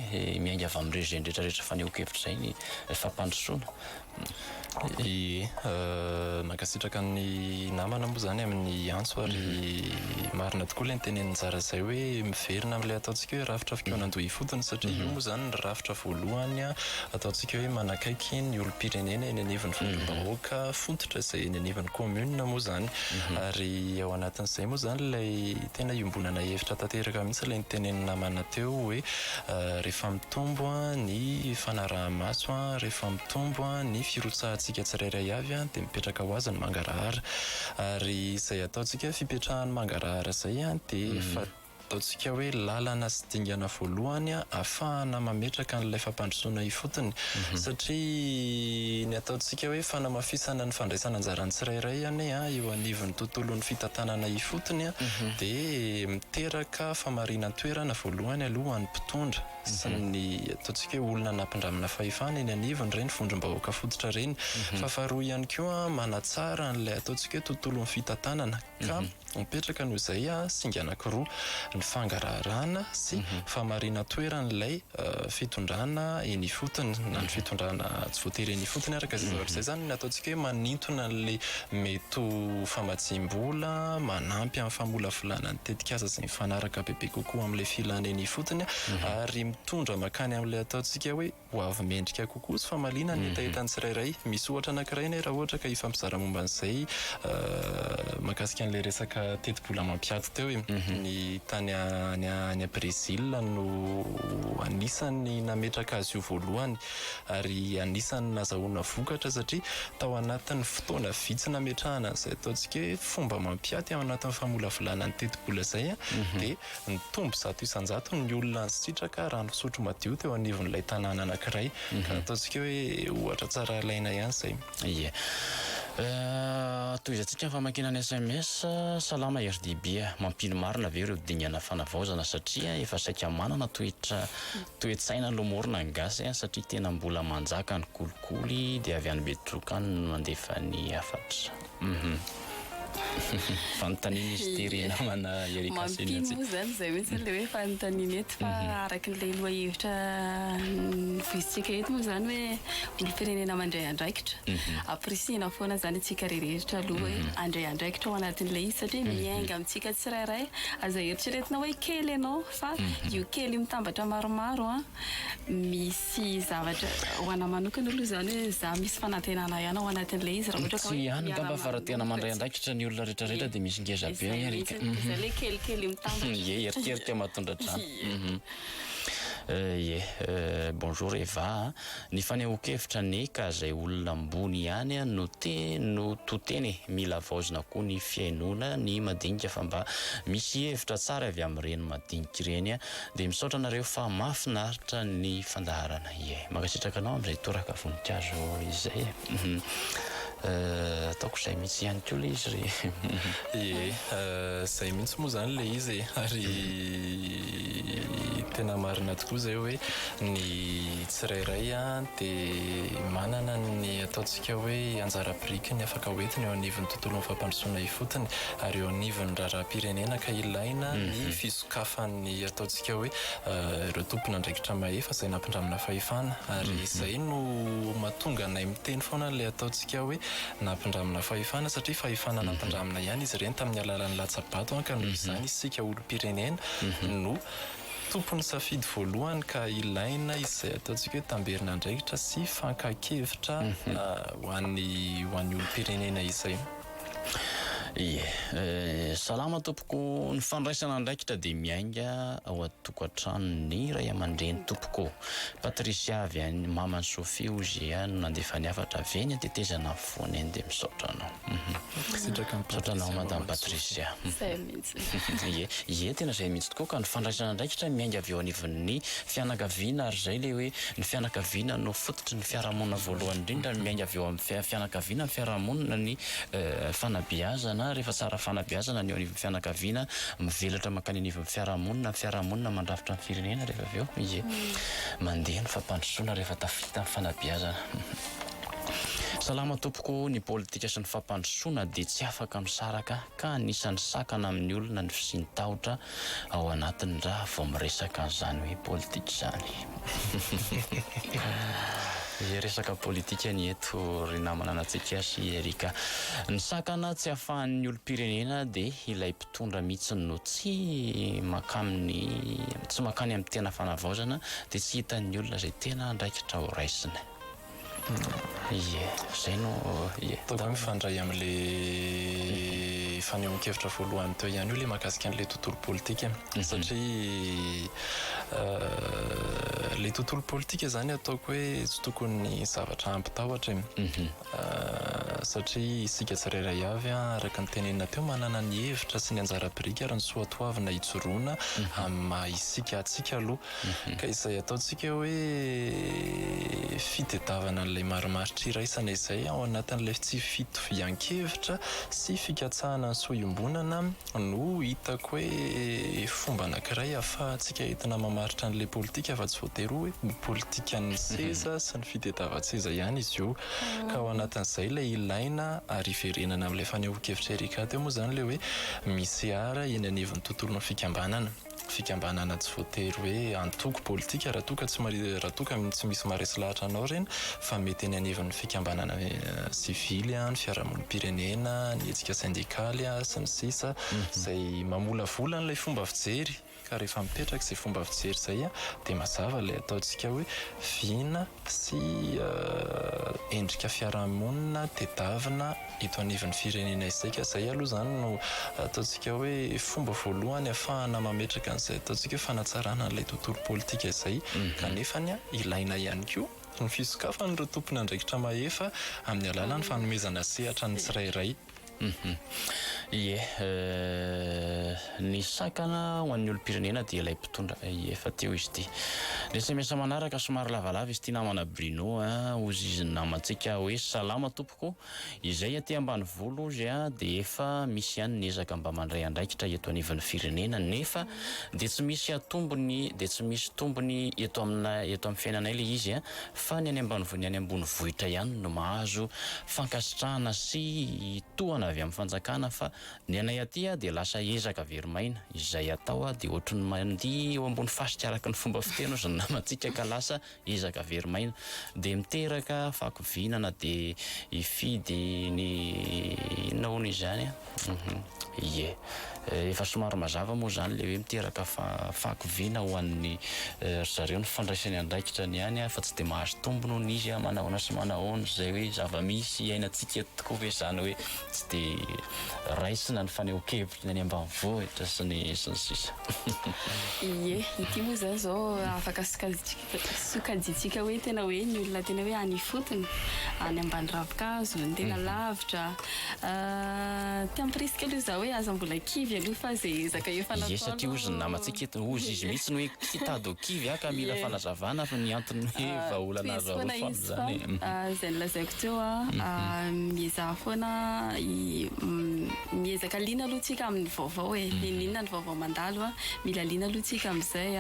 miainga avy amin'ireo zay ndrehetrarehetra faneho-kevitra zay ny fampandrosoana makasitraka ny namana moa zany amin'ny antso ary marina tokoa ilay nyteneniny tsara zay hoe miverina amin'ilay ataontsika hoe rafitra fikaonandoha fotony satria io moa zany ny rafitra voalohany ataontsika hoe manakaiky ny olom-pirenena eny anivon'ny fandrom-bahoaka fontotra izay eny anivon'ny commune moa zany ary ao anatin'izay moa zany ilay tena iombonana hevitra tanteraka mihitsy ilay nyteneniny namana teo hoe rehefa mitombo ny fanaraha-maso rehefa mitombo ny firotsahantsika tsirairay avy dia mipetraka ho azy ny mangarahara ary izay ataontsika fipetrahany mangarahara zay dia ataontsika hoe lalana sy dingana voalohany ahafahana mametraka n'ilay fampandrosoana ifotony satria ny ataontsika hoe fanamafisana ny fandraisana anjarany tsirairay any eo anivon'ny tontolon'ny fitantanana ifotony dia miteraka famarinan-toerana voalohany aloha ny mpitondra sy ny ataontsika hoe olona nampindramina fahefana eny anivony ireny fondrom-bahoaka fototra ireny fa faharoa ihany koa manatsara n'ilay ataontsika hoe tontolon'ny fitantanana ka mipetraka noho izay singa anankiroa ny fangaraharaana sy famarinan-toeran'ilay fitondrana eny ifotony na ny fitondrana tsy voatery eny ifotony araka izay zavatra izay zany ny ataontsika hoe manintona n'ilay mety famatsim-bola manampy amin'ny famolavolana ny tetikasa izay mifanaraka bebe kokoa amin'ilay filana eny ifotony ary mitondra makany amin'ilay ataontsika hoe ho avy mendrika kokoa sy famaliana ny etaetany tsirairay misy ohatra anankiray ny raha ohatra ka hifampizara momba an'izay mahakasika an'ilay resaka teti-bola mampiato teo ny tany any Brésil no anisany nametraka azy io voalohany ary anisany nazahoana vokatra satria tao anatin'ny fotoana vitsy nametrahana an'izay ataontsika hoe fomba mampiaty ao anatin'ny famolavolana ny teti-bola zay dia ny tombo 100 isan-jato ny olona ny sitraka raha ny fisotro madio teo anivon'ilay tanàna anankiray ka ataontsika hoe ohatra tsara alaina ihany zay toy izatsika famakina ny SMS salama RDB mampino marina ve ireo dingana fanavaozana satria efa saika manana toe-tsaina lomorina ny gasy satria tena mbola manjaka ny kolikoly dia avy any Betrokany no mandefa ny afatra fanontaniana izy tery namana Erika Senetsy mampino zany zay mihitsy le hoe fanontaniana eto fa araka n'ilay loha hevitra voizitsika eto moa zany hoe olom-pirenena mandray andraikitra aprisina foana zany atsika reherehetra aloha hoe andray andraikitra ao anatin'ilay izy satria miainga amintsika tsirairay aza eritreretina hoe kely ianao fa io kely mitambatra maromaro misy zavatra ho ana manokana aloha zany hoe za misy fanantenana ihany ao anatin'ilay izy raha ohatra ka tsy ihany ngamba fa raha tena mandray andraikitra ny olona rehetrarehetra dia misy ngeza be Erika le kelikely mitambatra eritrerika mahatondra trano bonjour Eva ny faneho-kevitra ny ka zay olona ambony ihany no toteny mila vaozina koa ny fiainona ny madinika fa mba misy hevitra tsara avy amin'ireny madinika ireny dia misaotra anareo fa mahafinaritra ny fandaharana makasitraka anao amin'izay toraka voninkazo izay ataoko izay mihitsy ihany koa le izy re zay mihitsy moa zany le izy ary tena marina tokoa zay hoe ny tsirairay dia manana ny ataontsika hoe anjara birikiny afaka hoentiny eo anivon'ny tontolon'ny fampandrosoana ifotony ary eo anivon'ny raharaham-pirenena ka ilaina ny fisokafan'ny ataontsika hoe ireo tompona andraikitra mahefa izay nampindramina fahefana ary izay no mahatonga nay miteny foana le ataontsika hoe nampindramina fahefana satria fahefana nampindramina ihany izy ireny tamin'ny alalan'ny latsabato ka noho izany isika olom-pirenena no tompony safidy voalohany ka ilaina izay ataontsika hoe tamberinandraikitra sy fankakevitra ho an'ny olom-pirenena izay. Salama tompoko, ny fandraisana andraikitra dia miainga ao an-tokantranony ray aman-dreny tompoko. Patricia avy any mamany Sophie Ouzia no nandefa ny hafatra avy eny tetezana foana eny dia misaotra anao. Misaotra anao madame Patricia. Tena izay mihitsy tokoa ka ny fandraisana andraikitra miainga avy eo anivon'ny fianakaviana ary izay ilay hoe ny fianakaviana no fototry ny fiarahamonina voalohany indrindra miainga avy eo amin'ny fianakaviana ny fiarahamonina ny fanabeazana rehefa tsara fanabeazana ny eo anivon'ny fianakaviana mivelatra makany anivon'ny fiarahamonina mandrafitra ny firenena rehefa avy eo mandeha ny fampandrosoana rehefa tafita ny fanabeazana. Salama tompoko, ny politika sy ny fampandrosoana dia tsy afaka misaraka ka anisan'ny sakana amin'ny olona ny fisintahotra ao anatiny raha vao miresaka an'izany hoe politika izany. Resaka politika ny eto ry namana antsika sy Erika. Ny sakana tsy ahafahan'ny olom-pirenena dia ilay mpitondra mihitsy no tsy makany amin'ny tena fanavaozana dia tsy hitan'ny olona izay tena andraikitra ho raisiny. Zay no toko mifandray amin'ilay fanehoan-kevitra voalohany teo ihany io ilay mahakasika an'ilay tontolo politika satria ilay tontolo politika izany ataoko hoe tsy tokony zavatra ampitahotra satria isika tsirairay avy araka ny tenenina teo manana ny hevitra sy ny anjara-birika ary ny soatoavina hijoroana amin'ny maha isika atsika aloha ka izay ataontsika hoe fitadiavana an'ilay marimaritra iraisana izay ao anatin'ilay tsy fitovian-kevitra sy fikatsahana ny sohiombonana no hitako hoe fomba anankiray ahafahantsika entina mamaritra an'ilay politika fa tsy voatery hoe politikan'ny seza sy ny fitadiavan-tseza ihany izy io ka ao anatin'izay ilay ilaina ary iverenana amin'ilay fanehoan-kevitra Erika teo moa izany ilay hoe misy ara eny anivon'ny tontolon'ny fikambanana tsy voatery hoe antoko politika raha toka tsy misy maresy lahatra anao ireny fa mety eny anivon'ny fikambanana sivily ny fiarahamonim-pirenena ny hetsika sindikaly sy ny sisa izay mamolavola n'ilay fomba fijery ka rehefa mipetraka izay fomba fijery izay dia mazava ilay ataontsika hoe viana sy endrika fiarahamonina tedavina eto anivon'ny firenena izay ka izay aloha izany no ataontsika hoe fomba voalohany ahafahana mametraka an'izay ataontsika hoe fanatsarana n'ilay tontolo politika izay kanefany ilaina ihany koa ny fisokafan'ireo tompony andraikitra mahefa amin'ny alalan'ny fanomezana sehatra ny tsirairay. Ny sakana ho an'ny olom-pirenena dia ilay mpitondra efa teo izy ity. Rehefa miasa manaraka somary lavalava izy ity namana Bruno ozy izy namantsika hoe salama tompoko izay aty ambanivolo izy dia efa misy ihany ny ezaka mba mandray andraikitra eto anivon'ny firenena nefa dia tsy misy tombony eto amin'ny fiainanay ilay izy fa ny any ambanivolo ny any ambony vohitra ihany no mahazo fankasitrahana sy tohana avy amin'ny fanjakana fa ny anay aty dia lasa ezaka verimaina izay atao dia ohatry ny mandihy eo ambony fasika araka ny fomba fiteny ozy ny namantsika ka lasa ezaka verimaina dia miteraka fakovinana dia ifidy ny inona hono izany efa somary mazava moa izany le hoe miteraka fakoviana ho an'ny zareo ny fandraisany andraikitra ny ihany fa tsy dia mahazo tombony hono izy manahoana sy manahoana izay hoe zava-misy iainantsika tokoa hoe izany hoe tsy dia raisina ny fanehoan-kevitra ny any ambanivohitra sy ny sisa. Ity moa izany izao afaka sokajitsika hoe tena hoe ny olona tena hoe any fotony any ambany ravin-kazo ny tena lavitra tampirisika aloha izao hoe aza mbola kivy aloha fa izay ezaka efa natao satria ozy ny namantsika ozy izy mihitsy ny hoe kitady ho kivy ka mila fanazavana fa ny antony hoe vaholana azo aloha zany izay nilazaiko teo miezaka foana miezaka liana aloha tsika amin'ny vaovao inona ny vaovao mandalo mila liana aloha tsika amin'izay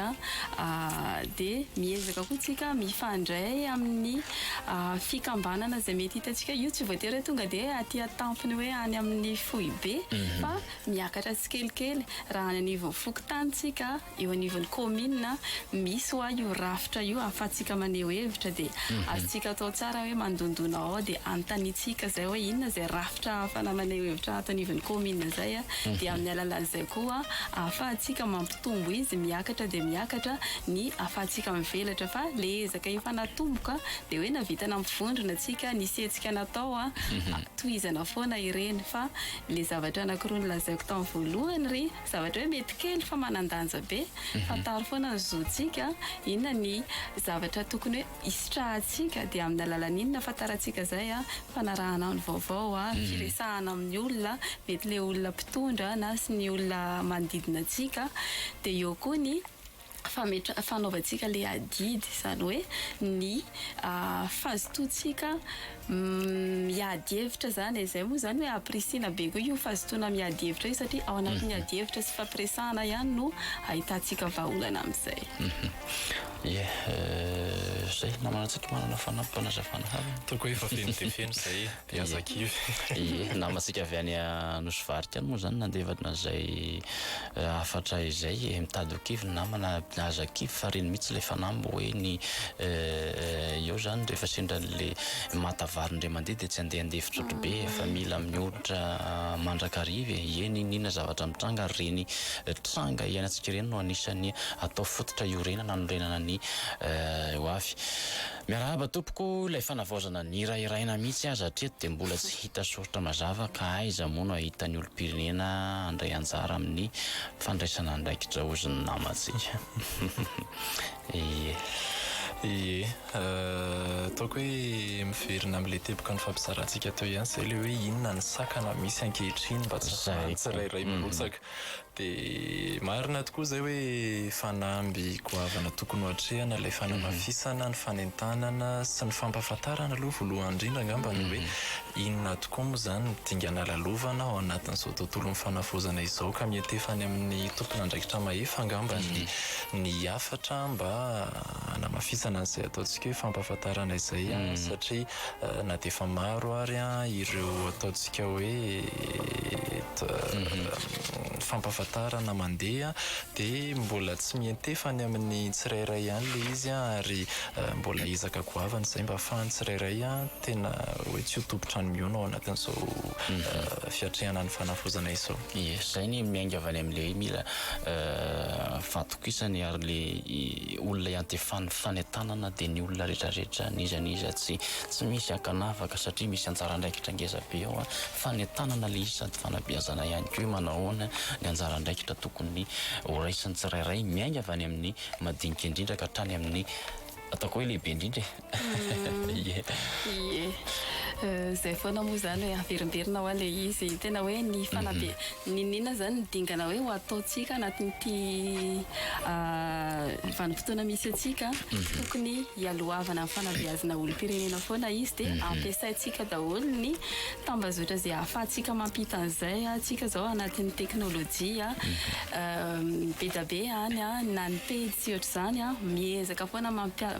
dia miezaka koa tsika mifandray amin'ny fikambanana izay mety hitantsika io tsy voatery hoe tonga dia aty atampony hoe any amin'ny fohy be fa miakatra tsikelikely raha any anivon'ny fokontanytsika eo anivon'ny commune misy hoa io rafitra io ahafahantsika maneho hevitra dia azontsika atao tsara hoe mandondona ao dia antanitsika izay hoe inona izay rafitra ahafana maneho hevitra ato anivon'ny commune zay dia amin'ny alalan'izay koa ahafahantsika mampitombo izy miakatra dia miakatra ny ahafahantsika mivelatra fa le ezaka efa natomboka dia hoe navitana mivondrona antsika nisy hetsika natao tohizana foana ireny fa le zavatra anankiroa nolazaiko tamin'ny voalohany ry zavatra hoe mety kely fa manandanja be fantaro foana ny zontsika inona ny zavatra tokony hoe isitrahantsika dia amin'ny alalan'inona fantarantsika zay fanarahana ny vaovao firesahana amin'ny olona mety le olona mpitondra na sy ny olona manodidina antsika dia eo koa ny fanaovantsika le adidy izany hoe ny fazotoantsika miady hevitra zany izay moa zany hoe aprisiana be koa io fazotoana miady hevitra io satria ao anatin'ny ady hevitra sy fampiresahana ihany no ahitantsika vahaolana amin'izay. Zay namanantsika manana fanampanazavana havana toko efa feno dia feno zay azakivy namantsika avy any Nosvarika any moa zany nandevana zay afatra izay mitady okivy namana azakivy fa reny mihitsy le fanambo hoe ny eo zany rehefa sendra le matavarindray mandeha dia tsy andeha fitrotro be fa mila mioditra mandrakariva eny inona zavatra mitranga reny tranga iainantsika ireny no anisany atao fototra iorenana anorenana ny ho avy miarahaba tompoko ilay fanavaozana ny irahiraina mihitsy satria dia mbola tsy hita soratra mazava ka aiza moa no ahitany olom-pirenena andray anjara amin'ny fandraisana andraikitra oziny namantsika. ataoko hoe miverina amin'ilay teboka ny fampizarantsika teo ihany zay le hoe inona ny sakana misy ankehitriny mba tsy tsirairay mirotsaka dia marina tokoa zay hoe fanamby goavana tokony hoatrehana ilay fanamafisana ny fanentanana sy ny fampahafantarana aloha voalohany indrindra angamba ny hoe inona tokoa moa zany midingana lalovana ao anatin'izao tontolo mifanafozana izao ka mietefany amin'ny tompona andraikitra mahefa angamba ny afatra mba anamafisana an'izay ataontsika hoe fampahafantarana izay satria na dia efa maro ary ireo ataontsika hoe fampahafantarana mandeha dia mbola tsy mientefany amin'ny tsirairay ihany le izy ary mbola izaka goavany izay mba ahafahany tsirairay tena hoe tsy ho tompotrano miona ao anatin'izao fiatrehana ny fanafozana izao. Zay ny miainga avy any amin'ilay mila fatokisany ary le olona iantefany fanentanana dia ny olona rehetrarehetra niza tsy misy akanavaka satria misy anjara andraikitra ngeza be ao fanentanana le izy sady fanabeazana ihany koa manahoana ny anjara andraikitra tokony horaisin'ny tsirairay miainga avy any amin'ny madinika indrindra ka hatrany amin'ny ataoko hoe lehibe indrindra zay foana moa zany hoe averimberina ho ale izy tena hoe ny fanabe ninina zany nidingana hoe ho ataontsika anatin'ity vanim-potoana misy atsika tokony hialohavana amin'ny fanabeazana olom-pirenena foana izy dia ampiasaintsika daholo ny tambazotra izay ahafahantsika mampita an'izay atsika zao anatin'ny teknôlôjia be da be any na ny pedy sy ohatr'izany miezaka foana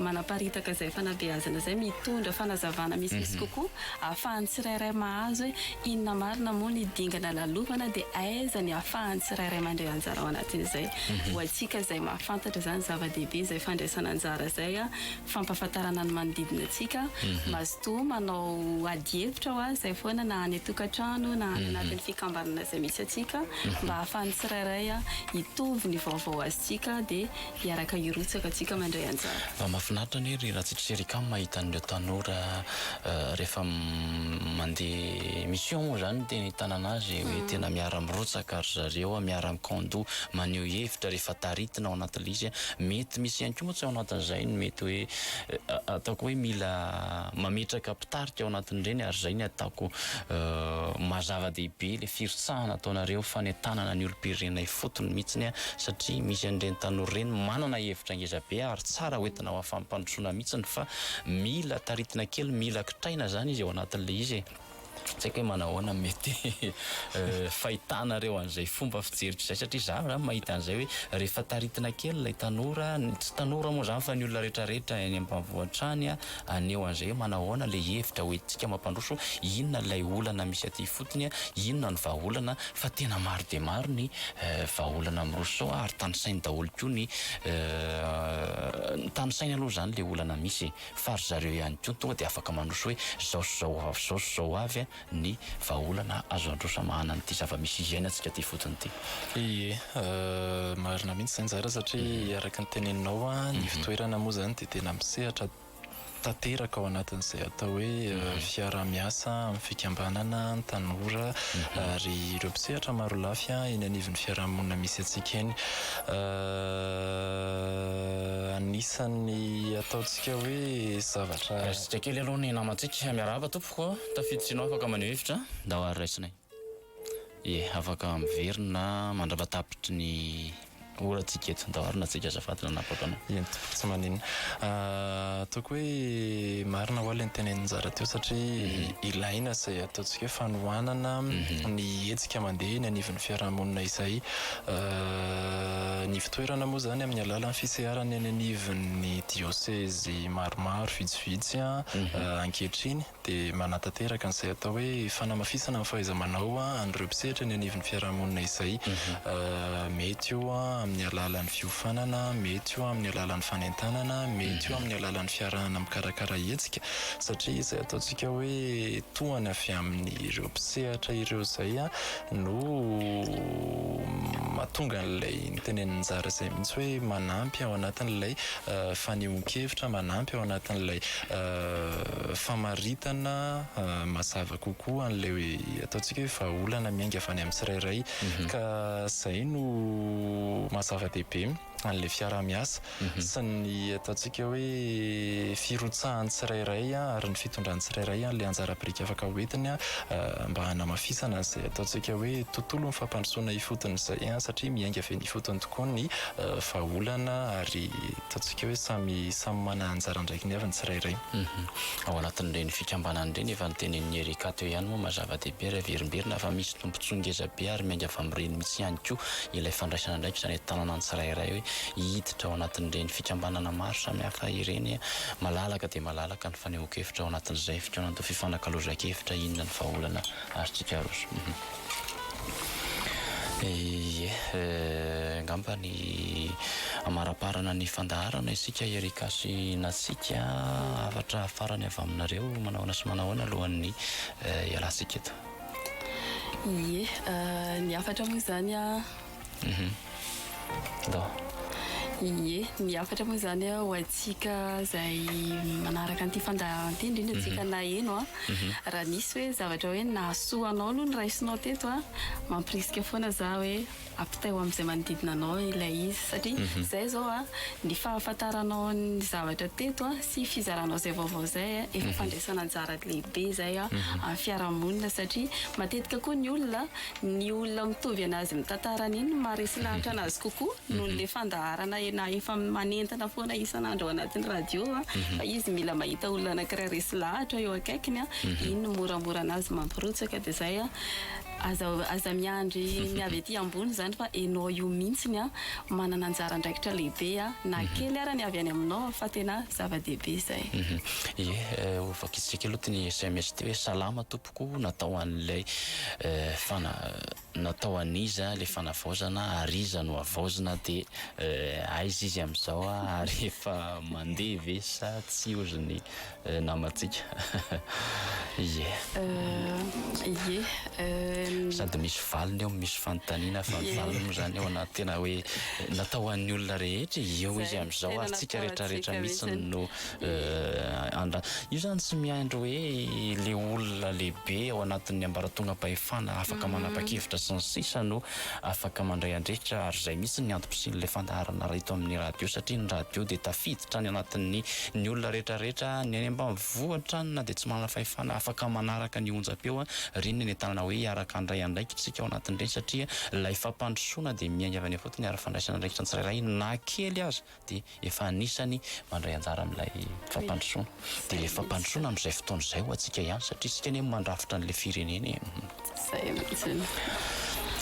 manaparitaka izay fanabeazana izay mitondra fanazavana misy kokoa ahafahany tsirairay mahazo hoe inona marina moa ny dingana lalovana dia aiza ny ahafahany tsirairay mandray anjara ao anatin'izay ho antsika izay mahafantatra zany zava-dehibe izay fandraisana anjara izay fampahafantarana ny manodidina antsika mazotoa manao ady hevitra ho izay foana na any atokantrano na any anatin'ny fikambanana izay misy atsika mba ahafahany tsirairay hitovy ny vaovao azitsika dia hiaraka hirotsaka atsika mandray anjara. Mahafinaritra ny ry raha tsika serikamy mahita an'ireo tanora rehefa mandeha mission moa zany dia nahitana azy hoe tena miara mirotsaka ary zareo miara mikando maneho hevitra rehefa taritina ao anatin'ilay izy mety misy ihany koa moa tsy ao anatin'izay ny mety hoe ataoko hoe mila mametraka mpitarika ao anatin'ireny ary zay ny ataoko mazava-dehibe le firotsahana ataonareo fanentanana ny olom-pirenena fotony mihitsiny satria misy an'ireny tanora ireny manana hevitra ngeza be ary tsara hoentina ho afampandrosoana mihitsiny fa mila taritina kely mila kitraina zany izy ao anatin'ilay izy tsy haiko hoe manahoana mety fahitanareo an'izay fomba fijeritra izay satria za zany mahita an'izay hoe rehefa taritina kely ilay tanora tsy tanora moa zany fa ny olona rehetrarehetra any ambanivohitrany aneo an'izay manahoana le hevitra hoentsika mampandroso inona ilay olana misy aty fotony inona ny vahaolana fa tena maro dia maro ny vahaolana miroso ary tanisainy daholo koa ny tanisainy aloha zany le olana misy fa ry zareo ihany koa tonga dia afaka mandroso hoe zao avy ny vahaolana azo androsamahana nyity zava-misy izaina antsika ty fotony ty. Ie, marina mihitsy zany zara satria araka ny teneninao a ny fitoerana moa zany dia tena misehatra tanteraka ao anatin'izay atao hoe fiara-miasa amin'ny fikambanana ny tanora ary ireo mpisehatra maro lafy eny anivon'ny fiarahamonina misy antsika eny. Anisan'ny ataontsika hoe zavatra sika kely aloha ny namantsika miarahaba tompoko tafiditsinao afaka maneho hevitra da ho ary raisinay. Ie, afaka miverina mandravatapitrry ny oratsika eto da arina tsika azafatina napakanao. Eny tompoko tsy maninona. Ataoko hoe marina ho aly ny teneniny zara teo satria ilaina izay ataontsika hoe fanohanana ny hetsika mandeha ny anivon'ny fiarahamonina izay. Ny fitoerana moa zany amin'ny alalan'ny fiseharana eny anivon'ny diosèzy maromaro vitsivitsy ankehitriny dia manatanteraka an'izay atao hoe fanamafisana amin'ny fahaiza-manao an'ireo mpisehatra eny anivon'ny fiarahamonina izay. Mety io amin'ny alalan'ny fiofanana, mety io amin'ny alalan'ny fanentanana, mety io amin'ny alalan'ny fiarahana mikarakara hetsika satria izay ataontsika hoe tohany avy amin'ireo mpisehatra ireo izay no mahatonga an'ilay niteneniny zara izay mihitsy hoe manampy ao anatin'ilay fanehoan-kevitra, manampy ao anatin'ilay famaritana mazava kokoa an'ilay ataontsika hoe vahaolana miainga avy any amin'ny tsirairay ka izay no mazava-dehibe an'ilay fiara-miasa sy ny ataontsika hoe firotsahan'ny tsirairay ary ny fitondran'ny tsirairay an'ilay anjara-birika afaka hoentiny mba hanamafisana izay ataontsika hoe tontolo ny fampandrosoana ifotony izay satria miainga avy ny ifotony tokoa ny vahaolana ary ataontsika hoe samy mana anjara ndraiky ny avy ny tsirairay. Ao anatin'ireny fikambanan'ireny efa nytenen'ny Erika teo ihany moa mazava-dehibe raha verimberina fa misy tompontsongeza be ary miainga avy amin'ireny mihitsy ihany koa ilay fandraisana ndraiky izany tanàna ny tsirairay hoe hiditra ao anatin'ireny fikambanana maro samihafa ireny malalaka dia malalaka ny fanehoan-kevitra ao anatin'izay fikaonanto fifanakaloza-kevitra inona ny vahaolana azotsika roso. Ie, ngamba ny amaraparana ny fandaharana isika Erika sy nasika afatra farany avy aminareo manahoana sy manahoana alohan'ny ialansika eto. Ie, ny afatra moa zany Ie, ny afatra moa zany ho antsika izay manaraka an'ity fandaharana ity indrindra antsika na eno raha nisy hoe zavatra hoe nahasoanao aloha ny raisinao teto mampirisika foana za hoe ampitao amin'izay manodidina anao ilay izy satria izay zao ny fahafantaranao ny zavatra teto sy fizaranao izay vaovao izay efa fandraisana anjara lehibe izay amin'ny fiarahamonina satria matetika koa ny olona mitovy anazy mitantarana iny maharesy lahatra anazy kokoa noho n'ilay fandaharana na efa manentana foana isan'andro ao anatin'ny radio fa izy mila mahita olona anankiray resy lahatra eo akaikiny iny moramora anazy mampirotsaka dia izay aza miandry ny avy aty ambony zany fa enao io mihitsiny manana anjara ndraikitra lehibe na kely ara ny avy any aminao fa tena zava-dehibe izay. Ie, ovakitsika aloha ty ny SMS ty hoe salama tompoko natao an'ilay natao aniza le fanavaozana ary iza no avaozana dia aiza izy amin'izao ary efa mandeha ve sa tsy ozy ny namantsika. Ie. Ie. Sady misy valiny eo misy fanontaniana fa valiny moa zany ao anaty tena hoe natao an'ny olona rehetra eo izy amin'izao ary tsika rehetrarehetra mihitsy no io zany tsy miandro hoe le olona lehibe ao anatin'ny ambaratongam-pahefana afaka manapa-kevitra sy ny sisa no afaka mandray andrehitra ary izay mihitsy ny antom-pisin'ilay fandaharana raha amin'ny radio satria ny radio dia tafiditra ny anatin'ny ny olona rehetrarehetra ny any ambanivohitra na dia tsy manana fahefana afaka manaraka ny onjam-peo reny ny tanana hoe araka andray andraiky tsika ao anatin'ireny satria ilay fampandrosoana dia miainga avy any fotony ary fandraisana andraikitra ny tsirairay na kely aza dia efa anisany mandray anjara amin'ilay fampandrosoana dia ilay fampandrosoana amin'izay fotoana izay ho antsika ihany satria tsika ny mandrafitra n'ilay fireneny. Zay mihitsiny.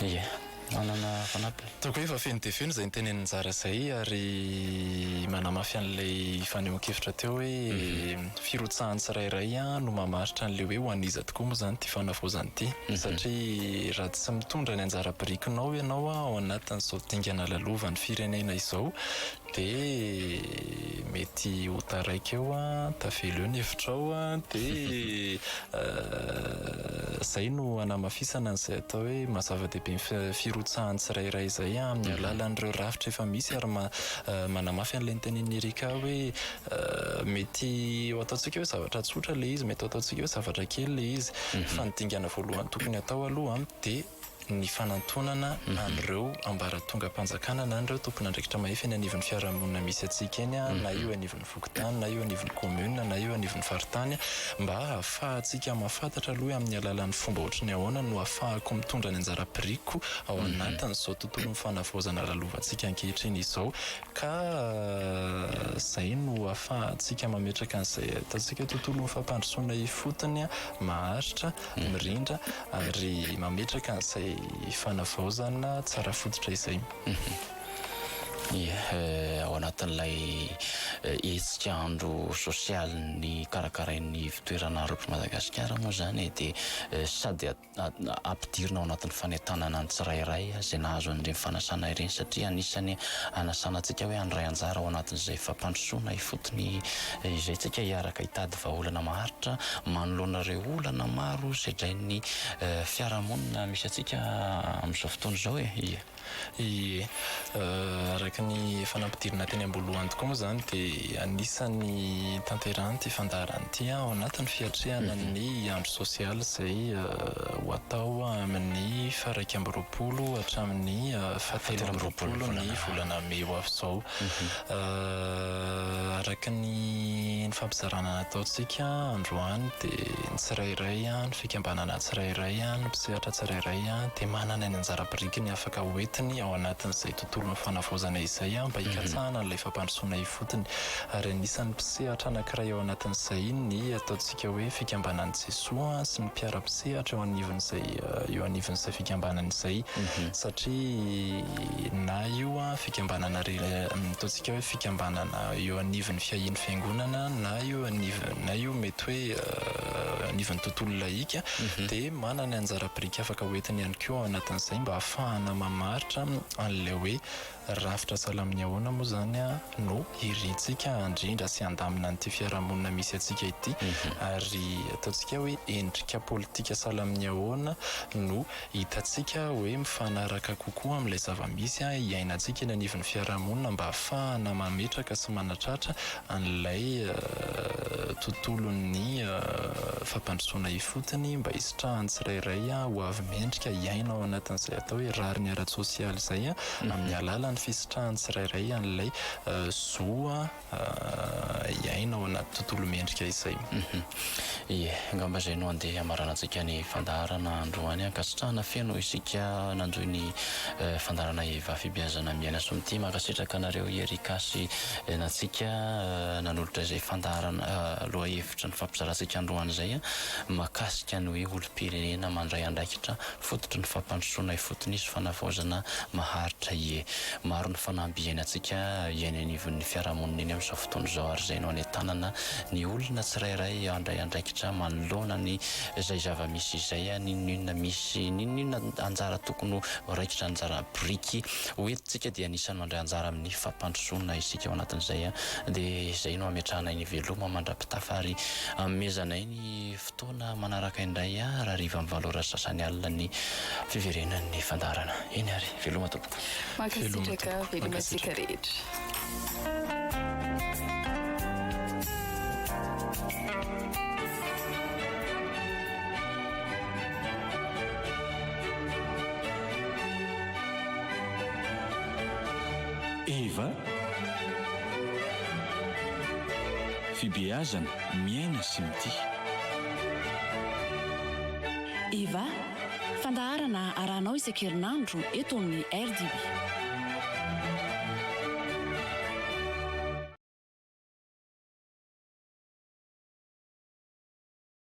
Ie. Manana fanampy. Toko hoe efa feno dia feno izay niteneniny zara izay ary manamafy an'ilay fanehoan-kevitra teo hoe firotsahan'ny tsirairay no mamaritra an'ilay hoe ho aniza tokoa moa zany ty fanavaozany ity satria raha tsy mitondra ny anjara-birikinao ianao ao anatin'izao dingana lalovany firenena izao dia mety ho taraiky eo tavelo eo ny hevitrao dia zay no anamafisana n'izay atao hoe mazava-dehibe firotsahan'ny tsirairay izay amin'ny alalan'ireo rafitra efa misy ary manamafy an'ilay nytenen'ny Erika hoe mety ho ataontsika hoe zavatra tsotra le izy, mety ho ataontsika hoe zavatra kely le izy, fa ny dingana voalohany tokony atao aloha dia ny fanantonana an'ireo ambaratonga-panjakana na an'ireo tompon'andraikitra mahefy eny anivon'ny fiarahamonina misy atsika eny na io anivon'ny vokotany na io anivon'ny commune na io anivon'ny faritany mba ahafahantsika mahafantatra aloha amin'ny alalan'ny fomba ohatrany ahoana no ahafahako mitondra ny anjara piriko ao anatin'izao tontolo mifanavaozana lalovantsika ankehitriny izao ka zay no ahafahantsika mametraka an'izay ataontsika tontolo mifampandrosoana ifotony maharitra mirindra ary mametraka an'izay fanavaozana tsara fototra izay. Ao anatin'ilay hetsika andro sosialy ny karakarain'ny fitoerana ropo Madagasikara moa zany dia sady ampidirina ao anatin'ny fanentanana ny tsirairay izay nahazo an'ireny fanasana ireny satria anisany anasanantsika hoe andray anjara ao anatin'izay fampandrosoana ifotony izay tsika hiaraka hitady vahaolana maharitra manoloanareo olana maro izay drain'ny fiarahamonina misy atsika amin'izao fotoana izao araka ny fanampidirina teny ambolohany tokoa moa zany dia anisan'ny tanteran'ity fandaharan'ity ao anatin'ny fiatrehana ny andro sosialy izay ho atao amin'ny faraika amby roapolo hatramin'ny fahatelo amby roapolo ny volana May ho avy izao. Araka ny fampizarana nataontsika androany dia ny tsirairay ny fikambanana tsirairay ny mpisehatra tsirairay dia manana ny anjara birikiny afaka hoentiny ao anatin'izay tontolo mifanavaozana izay mba hikatsahana n'ilay fampandrosoana ifotony ary anisan'ny mpisehatra anankiray ao anatin'izay ny ataontsika hoe fikambanan'i Jesoa sy ny mpiara-pisehatra eo anivon'izay fikambanana izay satria na io fikambanana ataontsika hoe fikambanana eo anivon'ny fiahian'ny fiangonana na io mety hoe anivon'ny tontolo laika dia manana anjara birika afaka hoentiny ihany koa ao anatin'izay mba ahafahana mamaritra an'ilay hoe rafitra salamin'ny ahoana moa zany no irintsika andrindra sy andamina n'ity fiarahamonina misy atsika ity ary ataontsika hoe endrika politika salamin'ny ahoana no hitatsika hoe mifanaraka kokoa amin'ilay zava-misy hiainantsika eny anivon'ny fiarahamonina mba ahafahana mametraka sy manatratra an'ilay tontolon'ny fampandrosoana ifotony mba hisitrahan'ny tsirairay ho avy mendrika hiaina ao anatin'izay atao hoe rary ny ara-tsosialy izay amin'ny alalan'ny fisitrahan'ny tsirairay an'ilay zoa hiaina ao anaty tontolo mendrika izay. Ngamba izay no andeha hamaranantsika ny fandaharana androany ankasitrahana feno isika nanjoy ny fandaharana Eva fibeazana miaina somity makasitraka anareo Erika sy natsika nanolotra izay fandaharana loha hevitra ny fampizarantsika androany izay makasika ny hoe olom-pirenena mandray andraikitra fototry ny fampandrosoana ifotony sy fanavaozana maharitra maro ny fanambiana atsika iainy anivon'ny fiarahamonina eny amin'izao fotoana izao ary izay no anentanana ny olona tsirairay andray andraikitra manoloana ny izay zava-misy izay ninona misy ninona anjara tokony raikitra anjara briky hoentintsika dia anisany mandray anjara amin'ny fampandrosoana isika ao anatin'izay dia izay no ametrahana ny veloma mandrapitafa ary amezanay ny fotoana manaraka indray raha riva amin'ny valora sasany alina ny fiverenan'ny fandaharana eny ary veloma tompoko makasitraka velomatsika rehetra. Eva fibeazana miaina sy mity. Eva fandaharana arahanao isan-kerinandro eto amin'ny RDB.